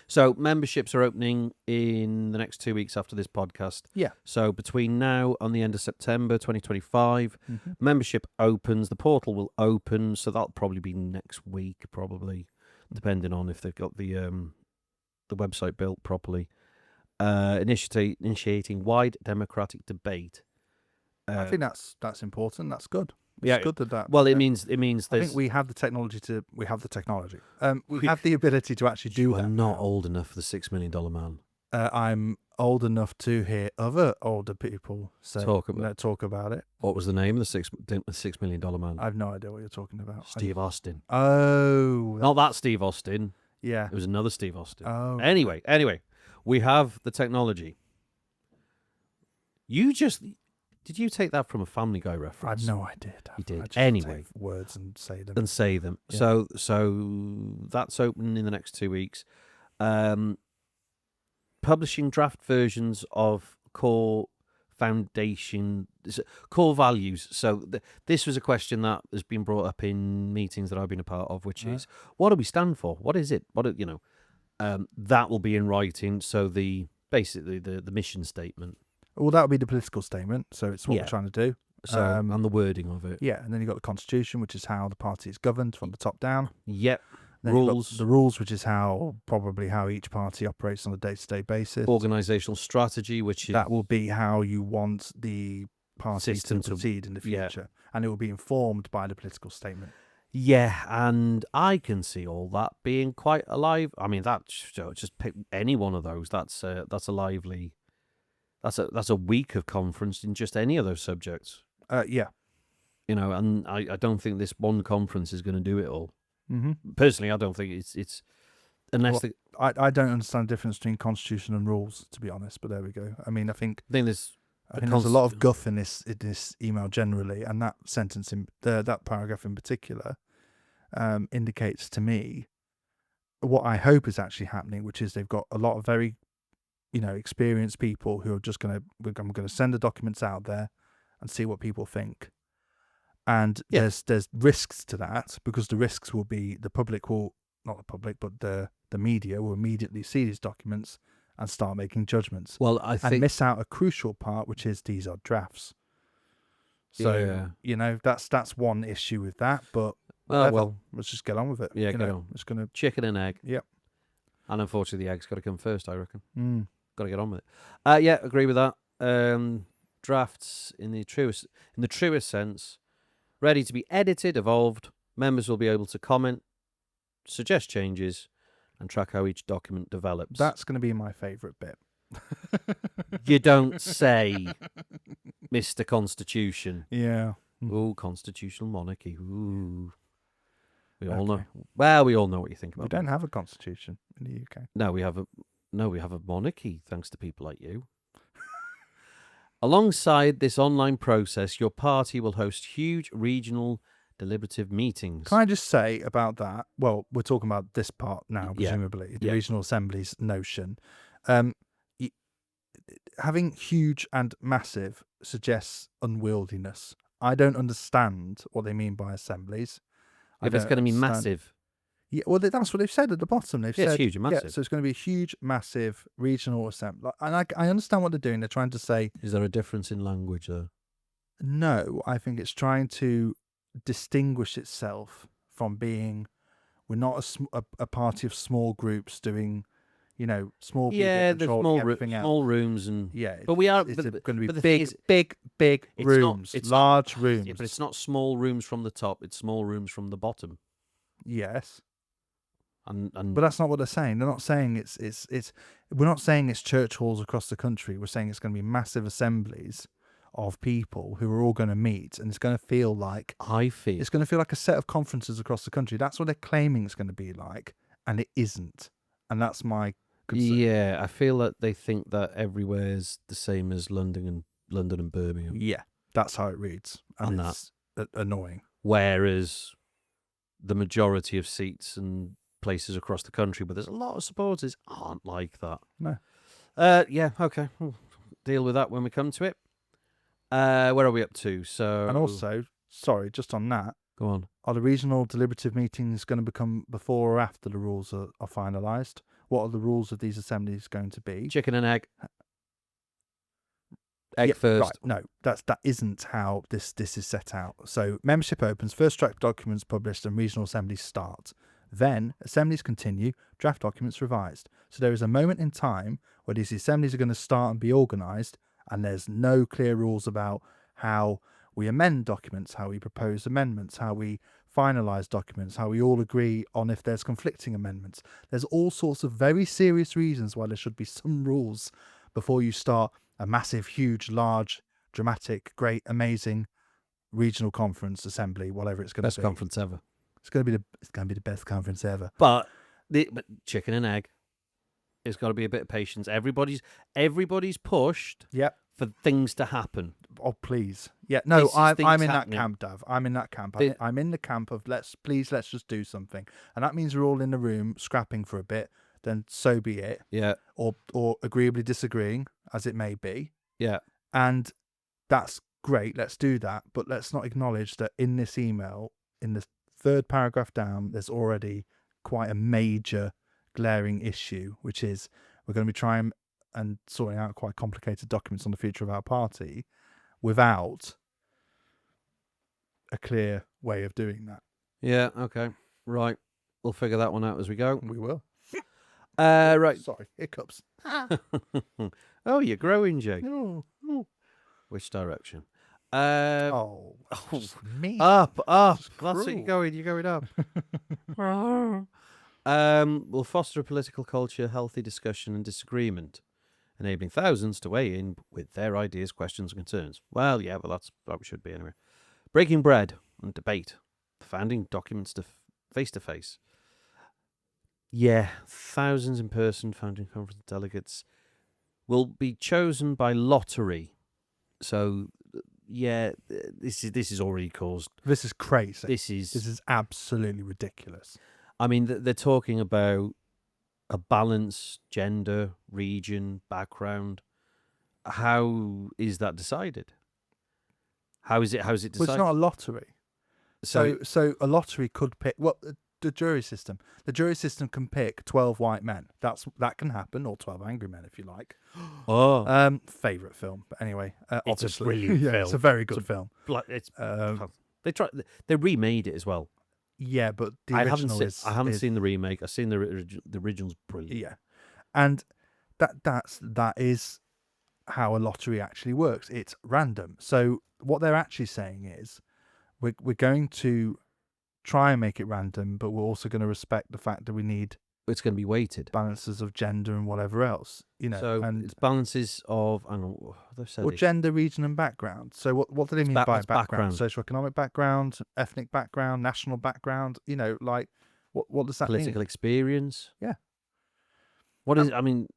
So memberships are opening in the next 2 weeks after this podcast. Yeah. So between now and the end of September 2025, membership opens. The portal will open, so that'll probably be next week, depending on if they've got the website built properly. Initiating wide democratic debate. I think that's important. That's good. Yeah, it's good that. Well, it means. I think we have the technology We have the ability to actually do that. I'm not old enough for the $6 million man. I'm old enough to hear other older people talk about it. What was the name of the $6 million man? I have no idea what you're talking about. Steve Austin. Oh, not that Steve Austin. Yeah, it was another Steve Austin. Oh, anyway, we have the technology. Did you take that from a Family Guy I reference? know I did. You did. I just Anyway. take words and say them. Yeah. So that's open in the next 2 weeks. Publishing draft versions of core values. So this was a question that has been brought up in meetings that I've been a part of, which is, what do we stand for? What is it? That will be in writing. So basically the mission statement. Well, that would be the political statement. So it's what we're trying to do. So and the wording of it. Yeah, and then you've got the constitution, which is how the party is governed from the top down. Yep. Then rules. The rules, which is probably how each party operates on a day-to-day basis. Organisational strategy, which is... That will be how you want the party to proceed in the future. Yeah. And it will be informed by the political statement. Yeah, and I can see all that being quite alive. I mean, just pick any one of those. That's a lively... That's a week of conference in just any of those subjects. Yeah. And I don't think this one conference is going to do it all. Mm-hmm. Personally, I don't think it's unless I don't understand the difference between constitution and rules, to be honest. But there we go. I mean, I think there's a lot of guff in this email generally, and that sentence that paragraph in particular indicates to me what I hope is actually happening, which is they've got a lot of very experienced people who are just I'm going to send the documents out there and see what people think. And there's risks to that, because the risks will be the media will immediately see these documents and start making judgments. Well, and miss out a crucial part, which is these are drafts. So that's one issue with that. But well, let's just get on with it. Yeah, get on. It's gonna chicken and egg. Yep. And unfortunately, the egg's got to come first, I reckon. Got to get on with it. Yeah, agree with that. Drafts in the truest sense, ready to be edited, evolved. Members will be able to comment, suggest changes, and track how each document develops. That's going to be my favourite bit. You don't say, Mr. Constitution. Yeah. Ooh, constitutional monarchy. Ooh. We all know. Well, we all know what you think about. We don't have a constitution in the UK. No, we have a monarchy, thanks to people like you. Alongside this online process, your party will host huge regional deliberative meetings. Can I just say about that? Well, we're talking about this part now, presumably, the regional assemblies notion. Having huge and massive suggests unwieldiness. I don't understand what they mean by assemblies. If it's going to be massive. Yeah, well, that's what they've said at the bottom. They've said it's huge and massive. Yeah, so it's going to be a huge, massive regional assembly. And I understand what they're doing. They're trying to say... Is there a difference in language, though? No, I think it's trying to distinguish itself from being... We're not a party of small groups doing, small people controlling everything else. Small rooms and... Yeah, but we are... It's going to be big rooms, large rooms. Yeah, but it's not small rooms from the top. It's small rooms from the bottom. Yes. But that's not what they're saying. They're not saying it's. We're not saying it's church halls across the country. We're saying it's going to be massive assemblies of people who are all going to meet, and it's going to feel like it's going to feel like a set of conferences across the country. That's what they're claiming it's going to be like, and it isn't. And that's my concern. Yeah, I feel that they think that everywhere is the same as London and Birmingham. Yeah, that's how it reads, and that's annoying. Whereas the majority of seats and places across the country, but there's a lot of supporters aren't like that. No. Yeah, okay. We'll deal with that when we come to it. Where are we up to? So, and also, sorry, just on that. Go on. Are the regional deliberative meetings going to become before or after the rules are finalised? What are the rules of these assemblies going to be? Chicken and egg. Egg first. Right. No, that isn't how this is set out. So membership opens, first draft documents published, and regional assemblies start. Then assemblies continue, draft documents revised. So there is a moment in time where these assemblies are going to start and be organised, and there's no clear rules about how we amend documents, how we propose amendments, how we finalise documents, how we all agree on if there's conflicting amendments. There's all sorts of very serious reasons why there should be some rules before you start a massive, huge, large, dramatic, great, amazing regional conference assembly, whatever it's going to be. Best conference ever. It's going to be the best conference ever. But chicken and egg. It's got to be a bit of patience. Everybody's pushed. Yep. for things to happen. Oh, please. Yeah, no, This is I'm things in that happening. camp, Dav. I'm in that camp. Thi- I'm in the camp of let's just do something. And that means we're all in the room scrapping for a bit, then so be it. Yeah, Or agreeably disagreeing, as it may be. yeah, And that's great, let's do that. But let's not acknowledge that in this email, in the third paragraph down, there's already quite a major glaring issue, which is we're going to be trying and sorting out quite complicated documents on the future of our party without a clear way of doing that. yeah. Okay, right. We'll figure that one out as we go. We will. Right. Sorry, hiccups. Oh, you're growing, Jay. Oh, Which direction? me. Up. That's cruel. what you're going. You're going up. We'll foster a political culture, healthy discussion and disagreement, enabling thousands to weigh in with their ideas, questions, and concerns. Well, yeah, well, that's what we should be anyway. Breaking bread and debate, the founding documents to face to face. Yeah, thousands in person, founding conference delegates will be chosen by lottery. So, yeah, this is already caused. This is crazy. This is absolutely ridiculous. I mean, they're talking about a balance, gender, region, background. How is that decided? How is it decided? Well, it's not a lottery. So a lottery could pick the jury system. The jury system can pick 12 white men. That can happen, or 12 angry men if you like. Oh, favorite film, but anyway, it's obviously. a brilliant film. It's a very good film. It's they remade it as well. Yeah, but the original I haven't seen the remake. I've seen the original's brilliant. Yeah, and that is how a lottery actually works. It's random. So what they're actually saying is, we're going to try and make it random, but we're also going to respect the fact that we need It's going to be weighted. balances of gender and whatever else, So and it's balances of they've said it. gender, region, and background. So what do they mean by it's background. Socioeconomic background, ethnic background, national background. Like what does that Political mean? experience. Yeah. What is? I mean,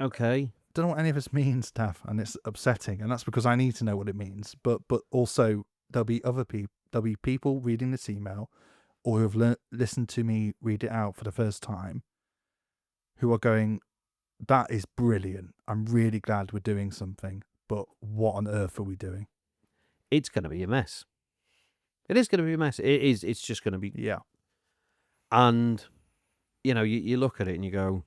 okay. Don't know what any of this means, Taff, and it's upsetting, and that's because I need to know what it means. But also there'll be other people. There'll be people reading this email, or who have listened to me read it out for the first time, who are going, "That is brilliant. I'm really glad we're doing something, but what on earth are we doing?" It's going to be a mess. It is going to be a mess. It is. It's just going to be. Yeah. And you look at it and you go,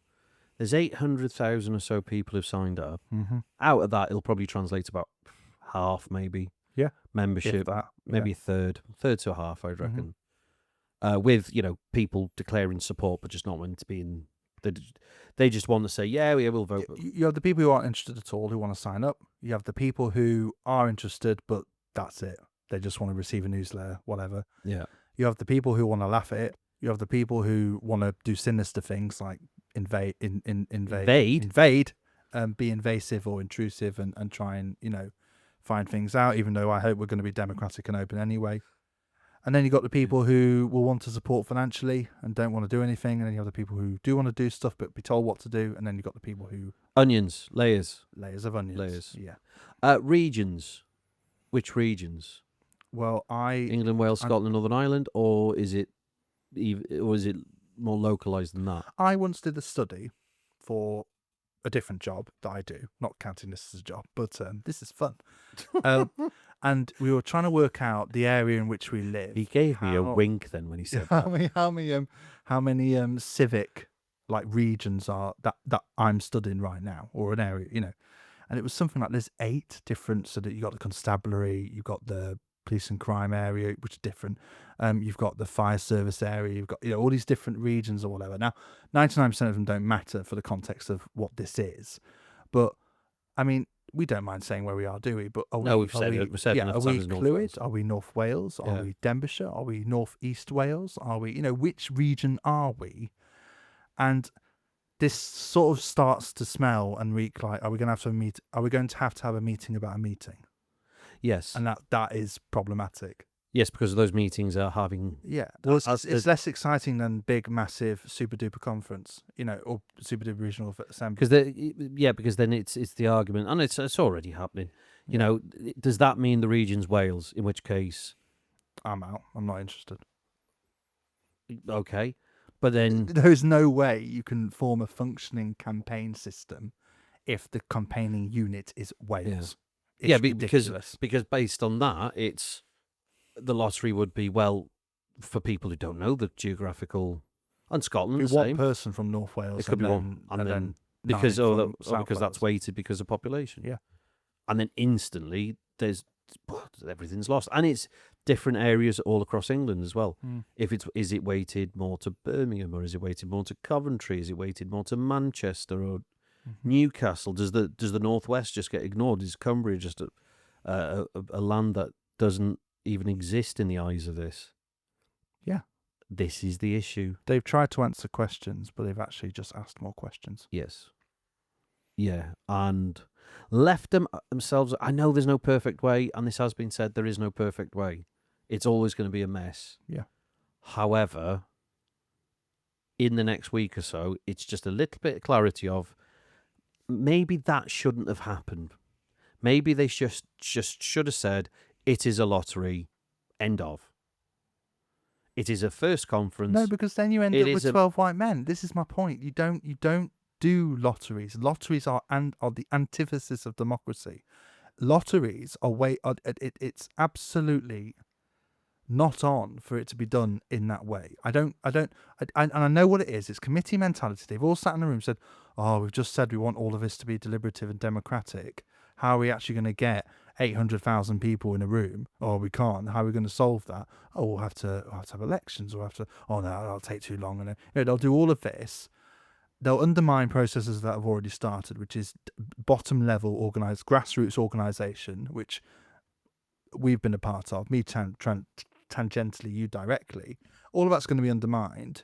there's 800,000 or so people who've signed up. Mm-hmm. Out of that, it'll probably translate to about half, maybe. Yeah. Membership, If that. maybe Yeah. a third to a half, I'd reckon. With people declaring support, but just not wanting to be in. They just want to say, yeah, we'll vote. You have the people who aren't interested at all who want to sign up. You have the people who are interested, but that's it. They just want to receive a newsletter, whatever. Yeah. You have the people who want to laugh at it. You have the people who want to do sinister things like invade, be invasive or intrusive and try and find things out. Even though I hope we're going to be democratic and open anyway. And then you got the people who will want to support financially and don't want to do anything. And then you have the people who do want to do stuff but be told what to do. And then you got the people who Onions, layers of onions. Layers. Yeah. Regions. Which regions? Well, England, Wales, Scotland, Northern Ireland, or is it more localized than that? I once did a study for a different job that I do, not counting this as a job, but this is fun. And we were trying to work out the area in which we live. He gave me a wink then when he said that. How many civic regions are that I'm studying right now, or an area, and it was something like there's 8 different. So that you got the constabulary, you've got the police and crime area, which is different. You've got the fire service area. You've got all these different regions or whatever. Now, 99% of them don't matter for the context of what this is, but I mean, we don't mind saying where we are, do we? But we've said enough are we times. Clwyd? Are we North Wales? Are we Denbighshire? Are we North East Wales? Are we, which region are we? And this sort of starts to smell and reek like, are we going to have a meeting about a meeting? Yes. And that is problematic. Yes, because those meetings are having... Yeah, well, as it's less exciting than big, massive, super duper conference, or super duper regional assembly. because then it's the argument, and it's already happening. Yeah. Does that mean the region's Wales? In which case, I'm out. I'm not interested. okay, but then There's no way you can form a functioning campaign system if the campaigning unit is Wales. Yeah. It's ridiculous. Because based on that, it's the lottery would be, well, for people who don't know the geographical, and Scotland Be the one same. person from North Wales. It could be one, and then because because that's Wales. weighted because of population. Yeah. And then instantly everything's lost, and it's different areas all across England as well. Is it weighted more to Birmingham, or is it weighted more to Coventry? Is it weighted more to Manchester or Newcastle? Does the Northwest just get ignored? Is Cumbria just a land that doesn't even exist in the eyes of this? Yeah. This is the issue. They've tried to answer questions, but they've actually just asked more questions. Yes. Yeah, and left themselves. I know there's no perfect way, and this has been said, there is no perfect way. It's always going to be a mess. Yeah. However, in the next week or so, it's just a little bit of clarity of maybe that shouldn't have happened. Maybe they just should have said, it is a lottery, end of. It is a first conference. No, because then you end up with 12 white men. This is my point. You don't do lotteries. Lotteries are the antithesis of democracy. Lotteries it's absolutely not on for it to be done in that way. And I know what it is. It's committee mentality. They've all sat in a room and said, "Oh, we've just said we want all of this to be deliberative and democratic. How are we actually going to get 800,000 people in a room? Oh, we can't. How are we going to solve that? Oh, we'll have to have elections. We'll have to. Oh no, that'll take too long." And they'll do all of this. They'll undermine processes that have already started, which is bottom level organized grassroots organization, which we've been a part of. Me tangentially, you directly. All of that's going to be undermined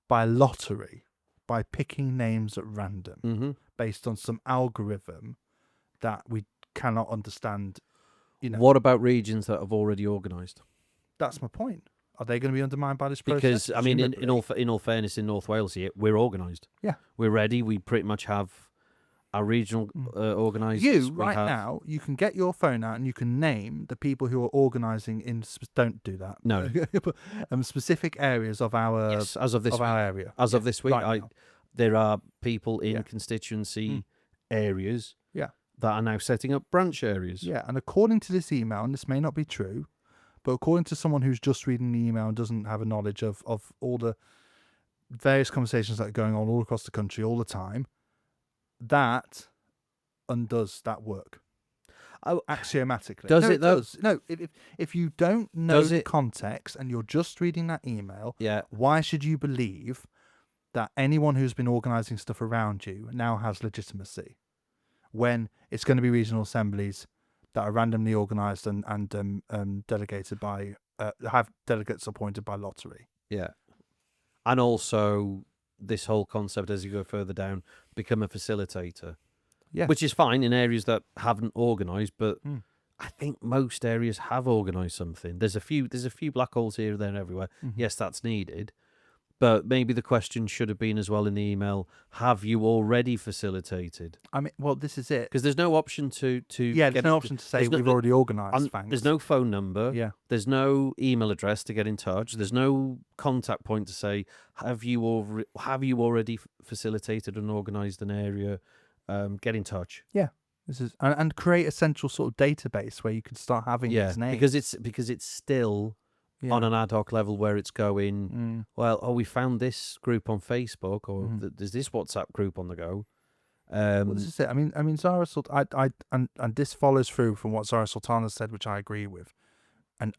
by lottery, by picking names at random based on some algorithm that we cannot understand. What about regions that have already organised? That's my point. Are they going to be undermined by this process? Because I mean, in all fairness, in North Wales here, we're organised. Yeah, we're ready. We pretty much have our regional organised. Now, you can get your phone out and you can name the people who are organising in. Don't do that. No, specific areas of our as of this of our area. As of this week, right there are people in constituency areas. Yeah. That are now setting up branch areas. Yeah, and according to this email, and this may not be true, but according to someone who's just reading the email and doesn't have a knowledge of all the various conversations that are going on all across the country all the time, that undoes that work. Oh, axiomatically. Does it though? Does. No, if you don't know the context and you're just reading that email, why should you believe that anyone who's been organising stuff around you now has legitimacy? When it's going to be regional assemblies that are randomly organised and delegated by have delegates appointed by lottery. Yeah, and also this whole concept as you go further down, become a facilitator. Yeah, which is fine in areas that haven't organised, but I think most areas have organised something. There's a few black holes here, there, and everywhere. Yes, that's needed. But maybe the question should have been as well in the email, have you already facilitated? I mean, well, this is it. Because there's no option to there's no option to say we've already organised, thanks. There's no phone number. Yeah. There's no email address to get in touch. There's no contact point to say, have you already facilitated and organised an area? Get in touch. Yeah. This is and create a central sort of database where you can start having these names. Because it's still... Yeah. On an ad hoc level where it's going, we found this group on Facebook, or there's this WhatsApp group on the go. Well, this is it. I mean, Zara Sultan, and this follows through from what Zara Sultana said, which I agree with, and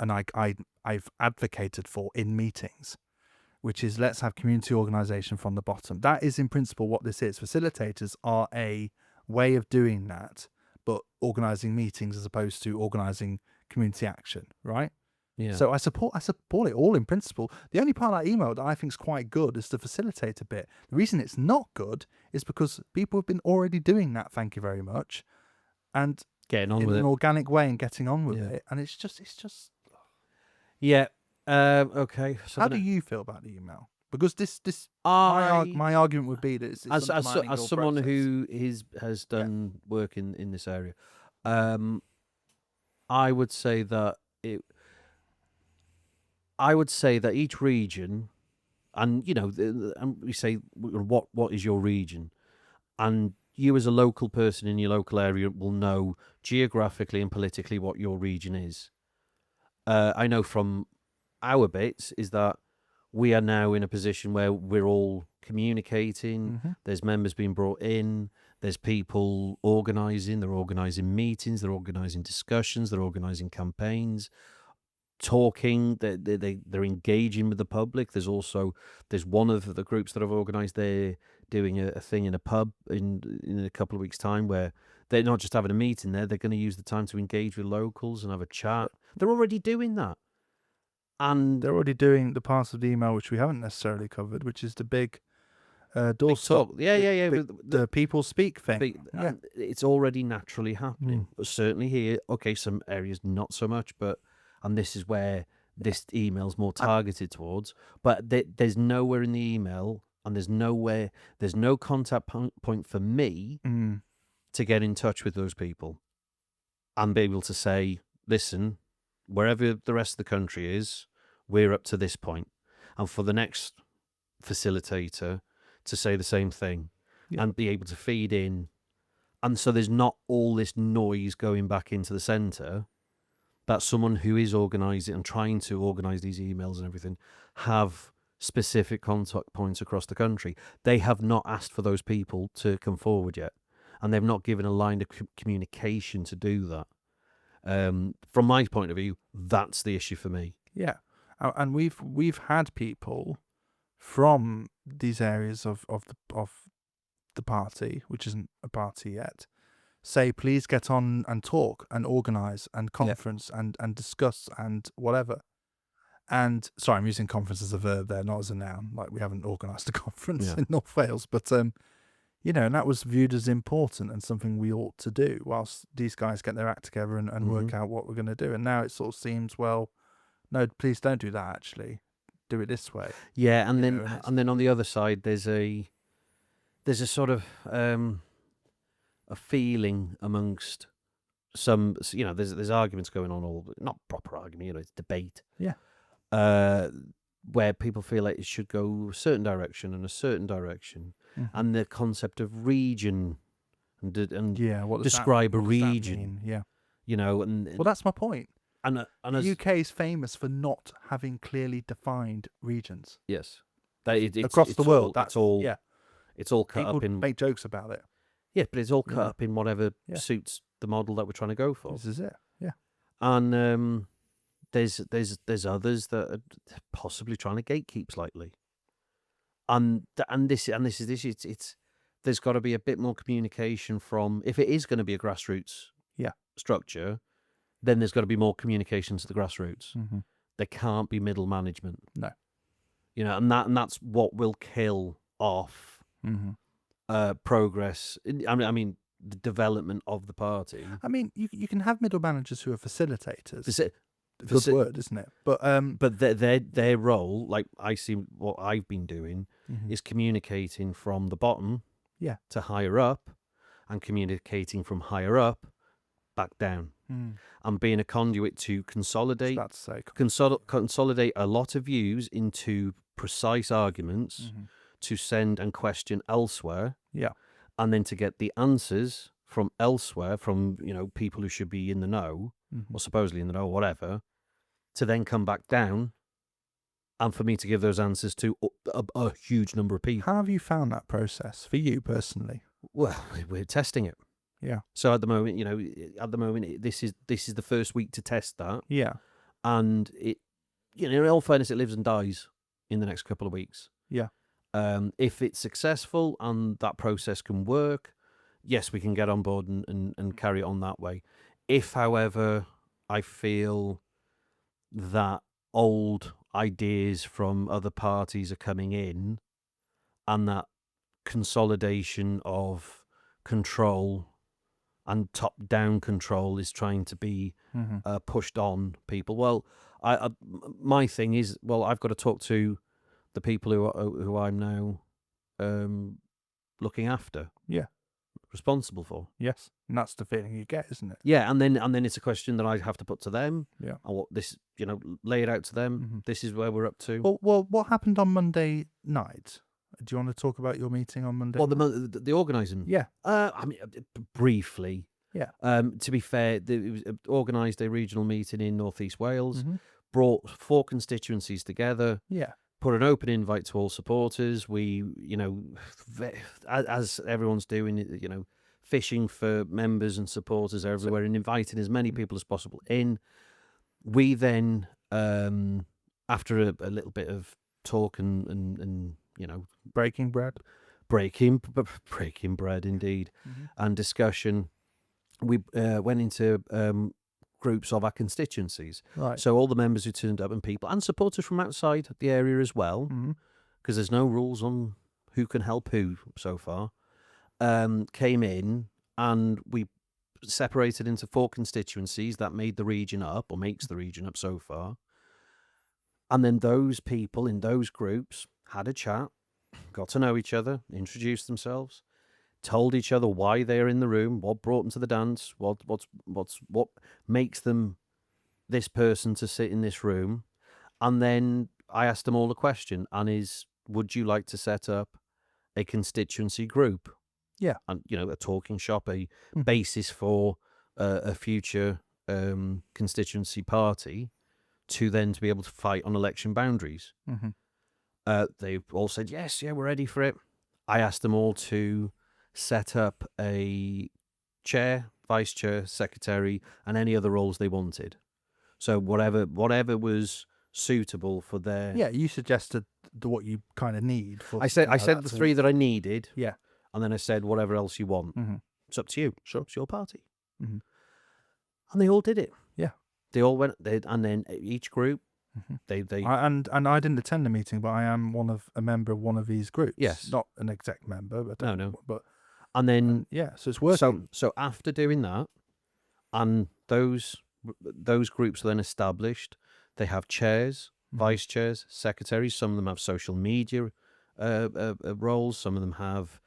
I've advocated for in meetings, which is let's have community organisation from the bottom. That is in principle what this is. Facilitators are a way of doing that, but organising meetings as opposed to organising community action, right? Yeah. So I support it all in principle. The only part of that email that I think is quite good is the facilitator bit. The reason it's not good is because people have been already doing that, thank you very much, and getting on with it in an organic way and getting on with it. And it's just Yeah. Okay. So How do you feel about the email? Because this I, my argument would be that it's as undermining as your someone process. who has done work in this area, I would say that it. I would say that each region, and and we say what is your region, and you as a local person in your local area will know geographically and politically what your region is. I know from our bits is that we are now in a position where we're all communicating. Mhm. There's members being brought in. There's people organising. They're organising meetings. They're organising discussions. They're organising campaigns. Talking. They're engaging with the public. There's one of the groups that I've organised. They're doing a thing in a pub in a couple of weeks' time where they're not just having a meeting there. They're going to use the time to engage with locals and have a chat. They're already doing that. And They're already doing the parts of the email which we haven't necessarily covered, which is the big doorstop. yeah. The people speak thing. Yeah. It's already naturally happening. Certainly here, okay, some areas not so much, and this is where this email's more targeted towards. But there's nowhere in the email, and there's no contact point for me to get in touch with those people and be able to say, listen, wherever the rest of the country is, we're up to this point. And for the next facilitator to say the same thing and be able to feed in. And so there's not all this noise going back into the centre, that someone who is organising and trying to organise these emails and everything have specific contact points across the country. They have not asked for those people to come forward yet. And they've not given a line of communication to do that. From my point of view, that's the issue for me. Yeah, and we've had people from these areas of the party, which isn't a party yet, say please get on and talk and organise and conference and discuss and whatever. And sorry, I'm using conference as a verb there, not as a noun. Like we haven't organised a conference in North Wales, but and that was viewed as important and something we ought to do whilst these guys get their act together and work out what we're going to do. And now it sort of seems, well, no, please don't do that. Actually, do it this way. Yeah, and then on the other side, there's a sort of a feeling amongst some, there's arguments going on, all not proper argument, it's debate. Yeah. Where people feel like it should go a certain direction and a certain direction, and the concept of region and what describe a region. Yeah. Well, that's my point. And the UK is famous for not having clearly defined regions. Yes, across the world. That's all. Yeah, it's all cut people up in. Make jokes about it. Yeah, but it's all cut up in whatever suits the model that we're trying to go for. This is it. Yeah, and there's others that are possibly trying to gatekeep slightly. And this is it's there's got to be a bit more communication from, if it is going to be a grassroots structure, then there's got to be more communication to the grassroots. There can't be middle management. No. And that's what will kill off progress. I mean, the development of the party. I mean, you can have middle managers who are facilitators. Good word, isn't it? But their role, like I see what I've been doing, is communicating from the bottom to higher up, and communicating from higher up back down, and being a conduit to consolidate consolidate a lot of views into precise arguments to send and question elsewhere, and then to get the answers from elsewhere, from people who should be in the know or supposedly in the know or whatever, to then come back down, and for me to give those answers to a huge number of people. How have you found that process for you personally? Well, we're testing it. Yeah. So at the moment, this is the first week to test that. Yeah. And it, in all fairness, it lives and dies in the next couple of weeks. Yeah. If it's successful and that process can work, yes, we can get on board and carry it on that way. If, however, I feel that old ideas from other parties are coming in, and that consolidation of control and top-down control is trying to be pushed on people. Well, my thing is, well, I've got to talk to the people who I'm now looking after, responsible for. Yes, and that's the feeling you get, isn't it? Yeah, and then it's a question that I have to put to them. Yeah, and what this, lay it out to them. This is where we're up to. Well, what happened on Monday night? Do you want to talk about your meeting on Monday? Well, the organising. Yeah. I mean, briefly. Yeah. To be fair, it was organised a regional meeting in North East Wales, Mm-hmm. brought 4 constituencies together. Yeah. Put an open invite to all supporters. We, as everyone's doing, fishing for members and supporters everywhere and inviting as many people as possible in. We then, after a little bit of talk and breaking bread indeed, and discussion, we went into groups of our constituencies. Right. So all the members who turned up and people and supporters from outside the area as well, because there's no rules on who can help who so far, came in, and we separated into 4 constituencies that made the region up, or makes the region up so far. And then those people in those groups had a chat, got to know each other, introduced themselves, told each other why they're in the room, what brought them to the dance, what makes them this person to sit in this room. And then I asked them all a question, and would you like to set up a constituency group? Yeah. And, a talking shop, a basis for a future constituency party to be able to fight on election boundaries. They all said, yes, we're ready for it. I asked them all to set up a chair, vice chair, secretary, and any other roles they wanted. So whatever was suitable for their... Yeah, you suggested what you kind of need. I said the 3 that I needed. Yeah. And then I said, whatever else you want. It's up to you. Sure. It's your party. And they all did it. Yeah. They all went, and then each group, they and I didn't attend the meeting, but I am a member of one of these groups. Yes. Not an exec member, but No. But and then so it's working. So after doing that, and those groups are then established, they have chairs, vice chairs, secretaries. Some of them have social media roles. Some of them have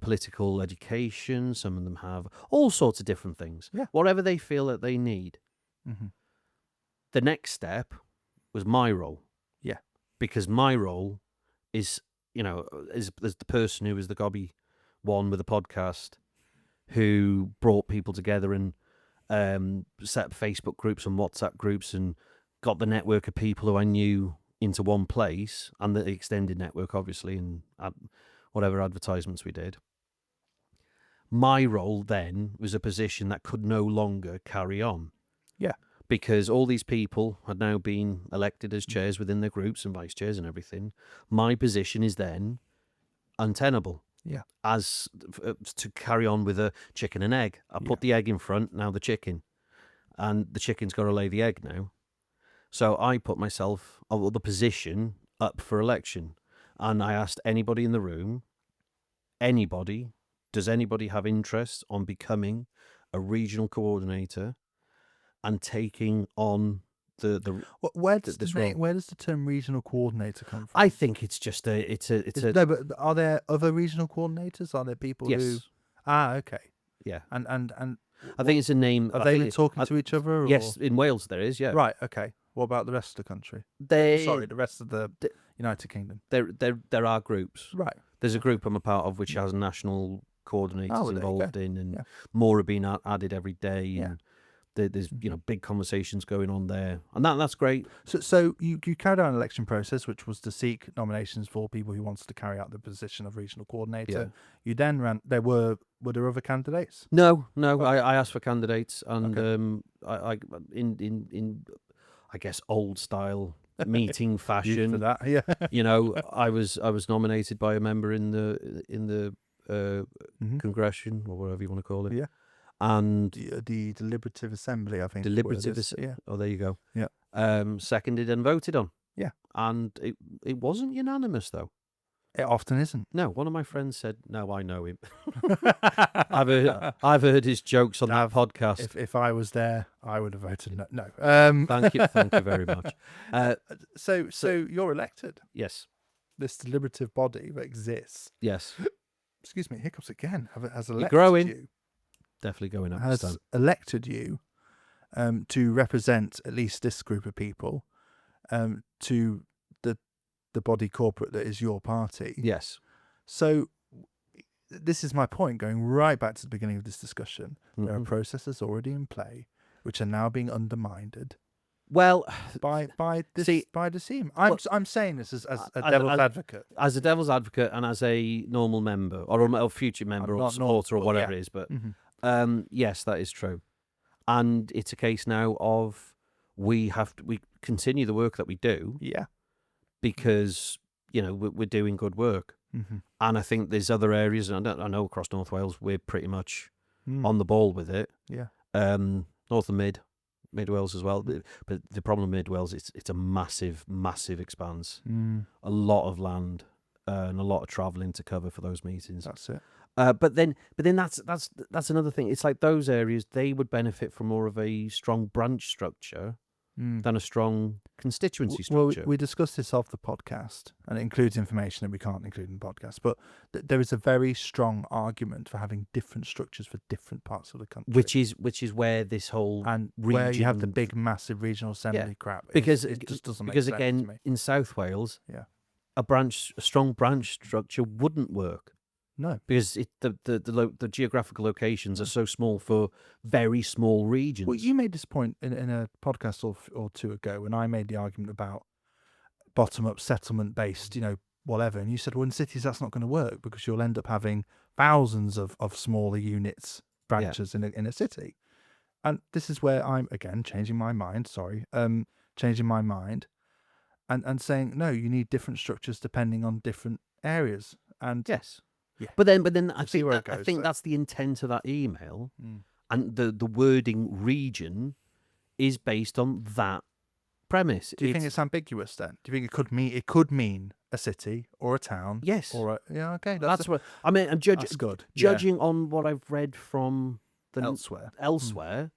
political education. Some of them have all sorts of different things. Yeah. Whatever they feel that they need. The next step was my role. Yeah. Because my role is the person who was the gobby one with the podcast, who brought people together and set up Facebook groups and WhatsApp groups and got the network of people who I knew into one place, and the extended network, obviously, and whatever advertisements we did. My role then was a position that could no longer carry on. Yeah. Because all these people had now been elected as chairs within their groups and vice chairs and everything. My position is then untenable. Yeah. As to carry on with a chicken and egg. I put the egg in front, now the chicken. And the chicken's got to lay the egg now. So I put myself, the position, up for election. And I asked anybody in the room, does anybody have interest on becoming a regional coordinator and taking on where does the term regional coordinator come from? I think it's just no, but are there other regional coordinators? Are there people who? Okay. Yeah. And I think it's a name. Are they talking to each other? Or? Yes, in Wales there is. Yeah. Right. Okay. What about the rest of the country? The rest of the United Kingdom. There are groups. Right. There's a group I'm a part of which has national coordinators involved in, and more are being added every day. Yeah. And there's big conversations going on there, and that's great. So you carried out an election process, which was to seek nominations for people who wanted to carry out the position of regional coordinator. Yeah. You then ran. Were there other candidates? No. I asked for candidates, and I guess old style meeting fashion. Used to that, yeah. I was nominated by a member in the congression, or whatever you want to call it. Yeah. And the deliberative assembly, I think. Deliberative assembly. Yeah. Oh, there you go. Yeah. Seconded and voted on. Yeah. And it wasn't unanimous though. It often isn't. No, one of my friends said, "No, I know him." I've heard his jokes on that podcast. If I was there, I would have voted no. No. Thank you very much. So you're elected. Yes, This deliberative body that exists. yes, Excuse me, hiccups again. Has you're elected growing. you. Definitely going up. Has elected you to represent at least this group of people to the body corporate that is your party. Yes. So this is my point, going right back to the beginning of this discussion. There are processes already in play which are now being undermined. Well, by this team. I'm saying this as a devil's advocate. As a devil's advocate and as a normal member or a future member or supporter or whatever it is, but yes, that is true. And it's a case now of we continue the work that we do. Yeah. Because, we're doing good work. Mm-hmm. And I think there's other areas, and I know across North Wales we're pretty much on the ball with it. Yeah. North and Mid Wales as well. But the problem with Mid Wales, it's a massive, massive expanse. A lot of land and a lot of travelling to cover for those meetings. That's it. But then that's another thing. It's like those areas, they would benefit from more of a strong branch structure than a strong constituency structure. Well, we discussed this off the podcast, and it includes information that we can't include in the podcast, but there is a very strong argument for having different structures for different parts of the country. Which is where this whole and region, where you have the big, massive regional assembly crap. Because it just doesn't make because sense again, to me. in South Wales, a strong branch structure wouldn't work. No, because the geographical locations are so small for very small regions. Well, you made this point in a podcast or two ago when I made the argument about bottom-up settlement-based, whatever, and you said, well, in cities that's not going to work because you'll end up having thousands of smaller units, branches in a city. And this is where I'm, again, changing my mind, and saying, no, you need different structures depending on different areas. And yes. Yeah. But then I think that's the intent of that email, and the wording region is based on that premise. Do you think it's ambiguous then? Do you think it could mean a city or a town? Yes. Or okay. That's what I mean. That's good. Judging on what I've read from elsewhere,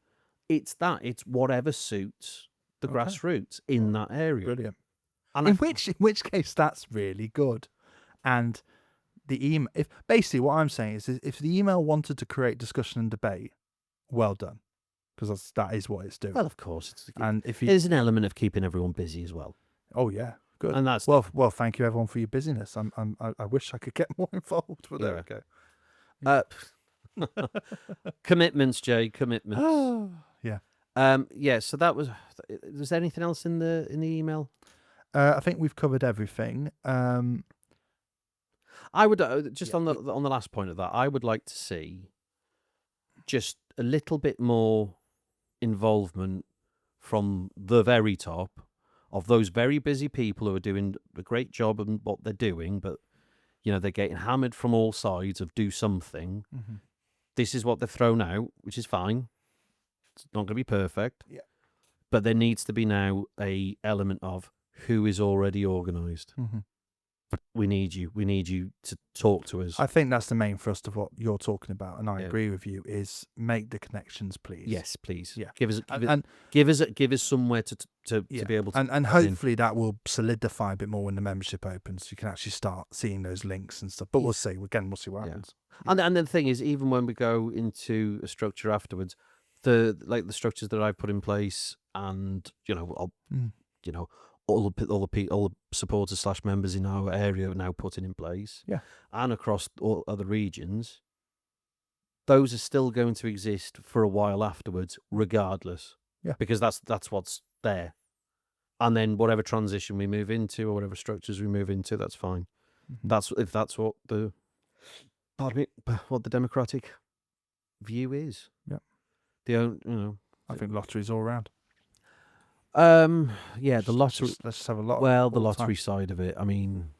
it's whatever suits the grassroots in that area. Brilliant. And in which case that's really good, and. The email, basically what I'm saying is if the email wanted to create discussion and debate, well done, because that is what it's doing. Well, of course, there's an element of keeping everyone busy as well. Oh yeah, good. And that's well. Thank you everyone for your busyness. I wish I could get more involved, but there we go. Commitments, Jay. Commitments. Yeah. So that was. Was there anything else in the email? I think we've covered everything. I would on the last point of that. I would like to see just a little bit more involvement from the very top of those very busy people who are doing a great job in what they're doing, but they're getting hammered from all sides of do something. Mm-hmm. This is what they've thrown out, which is fine. It's not going to be perfect. Yeah. But there needs to be now a element of who is already organised. Mm-hmm. We need you. We need you to talk to us. I think that's the main thrust of what you're talking about, and I agree with you. Is make the connections, please. Yes, please. Yeah. Give us somewhere to be able to. And hopefully that will solidify a bit more when the membership opens. You can actually start seeing those links and stuff. But we'll see. Again, we'll see what happens. And the thing is, even when we go into a structure afterwards, the structures that I put in place, and all the supporters / members in our area are now putting in place, and across all other regions, those are still going to exist for a while afterwards, regardless. Yeah, because that's what's there, and then whatever transition we move into or whatever structures we move into, that's fine. Mm-hmm. That's what the democratic view is. Yeah, I think lotteries all around. The lottery. Let's have a lot. Well, the lottery side of it. I mean,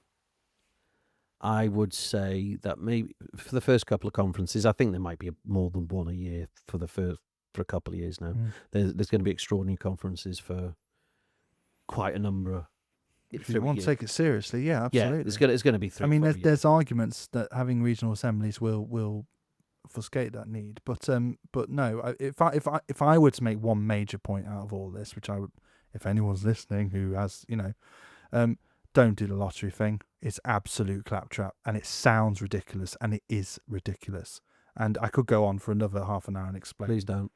I would say that maybe for the first couple of conferences, I think there might be more than one a year for a couple of years now. There's going to be extraordinary conferences for quite a number if you want to take it seriously, yeah, absolutely. Yeah, it's going to be 3. I mean, there's arguments that having regional assemblies will obfuscate that need, but no. If I were to make one major point out of all this, which I would, if anyone's listening who has, don't do the lottery thing. It's absolute claptrap, and it sounds ridiculous, and it is ridiculous. And I could go on for another half an hour and explain. Please don't.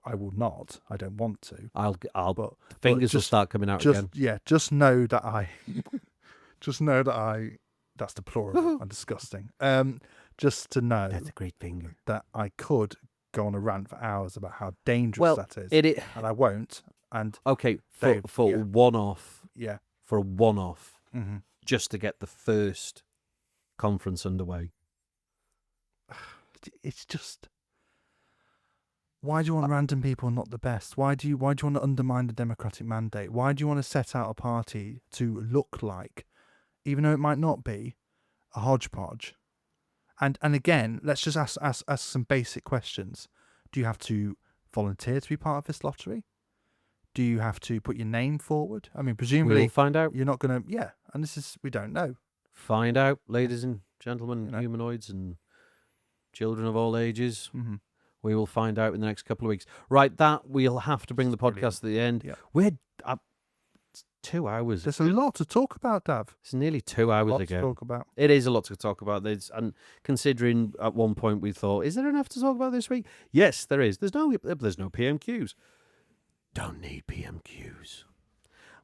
I will not. I don't want to. But fingers will start coming out again. Yeah, just know that that's deplorable and disgusting. Just to know that's a great finger. That I could go on a rant for hours about how dangerous that is. And I won't. And okay, Dave, for one-off. Yeah. For a one-off. Mm-hmm. Just to get the first conference underway. It's just, why do you want random people not the best? Why do you want to undermine the democratic mandate? Why do you want to set out a party to look like, even though it might not be, a hodgepodge? And again, let's just ask some basic questions. Do you have to volunteer to be part of this lottery? Do you have to put your name forward? I mean, presumably we'll find out. You're not going to, yeah. And we don't know. Find out, ladies and gentlemen, humanoids and children of all ages. Mm-hmm. We will find out in the next couple of weeks. Right, that we'll have to bring the podcast at the end. Yeah. We're 2 hours. There's a lot to talk about, Dav. It's nearly 2 hours ago. To talk about. It is a lot to talk about. And considering at one point we thought, is there enough to talk about this week? Yes, there is. There's no PMQs. Don't need PMQs.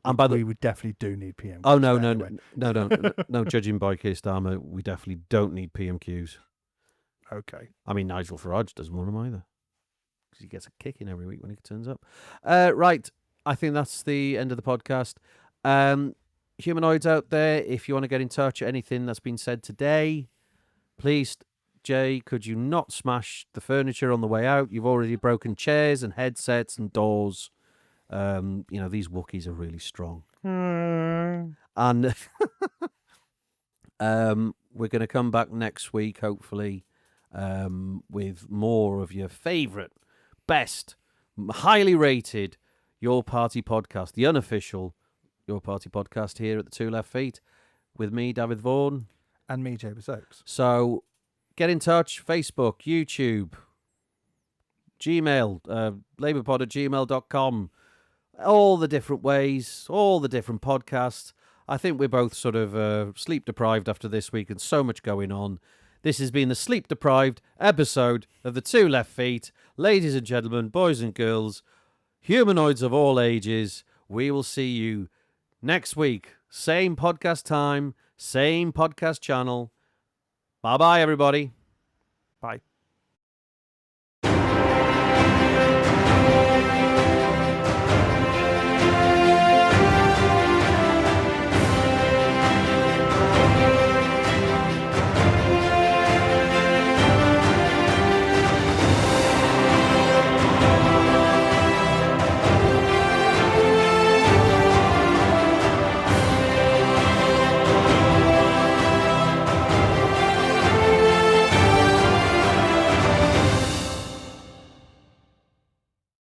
And we would definitely do need PMQs. Oh no! Judging by Keir Starmer, we definitely don't need PMQs. Okay. I mean, Nigel Farage doesn't want them either, because he gets a kick in every week when he turns up. Right, I think that's the end of the podcast. Humanoids out there, if you want to get in touch, anything that's been said today, please, Jay, could you not smash the furniture on the way out? You've already broken chairs and headsets and doors. These Wookiees are really strong. And we're going to come back next week, hopefully, with more of your favourite, best, highly rated Your Party podcast, the unofficial Your Party podcast here at the Two Left Feet, with me, Dafydd Vaughan. And me, Jabez Oakes. So get in touch, Facebook, YouTube, Gmail, labourpod@gmail.com. All the different ways, all the different podcasts. I think we're both sort of sleep deprived after this week and so much going on. This has been the Sleep Deprived episode of the Two Left Feet. Ladies and gentlemen, boys and girls, humanoids of all ages, we will see you next week. Same podcast time, same podcast channel. Bye-bye, everybody. Bye.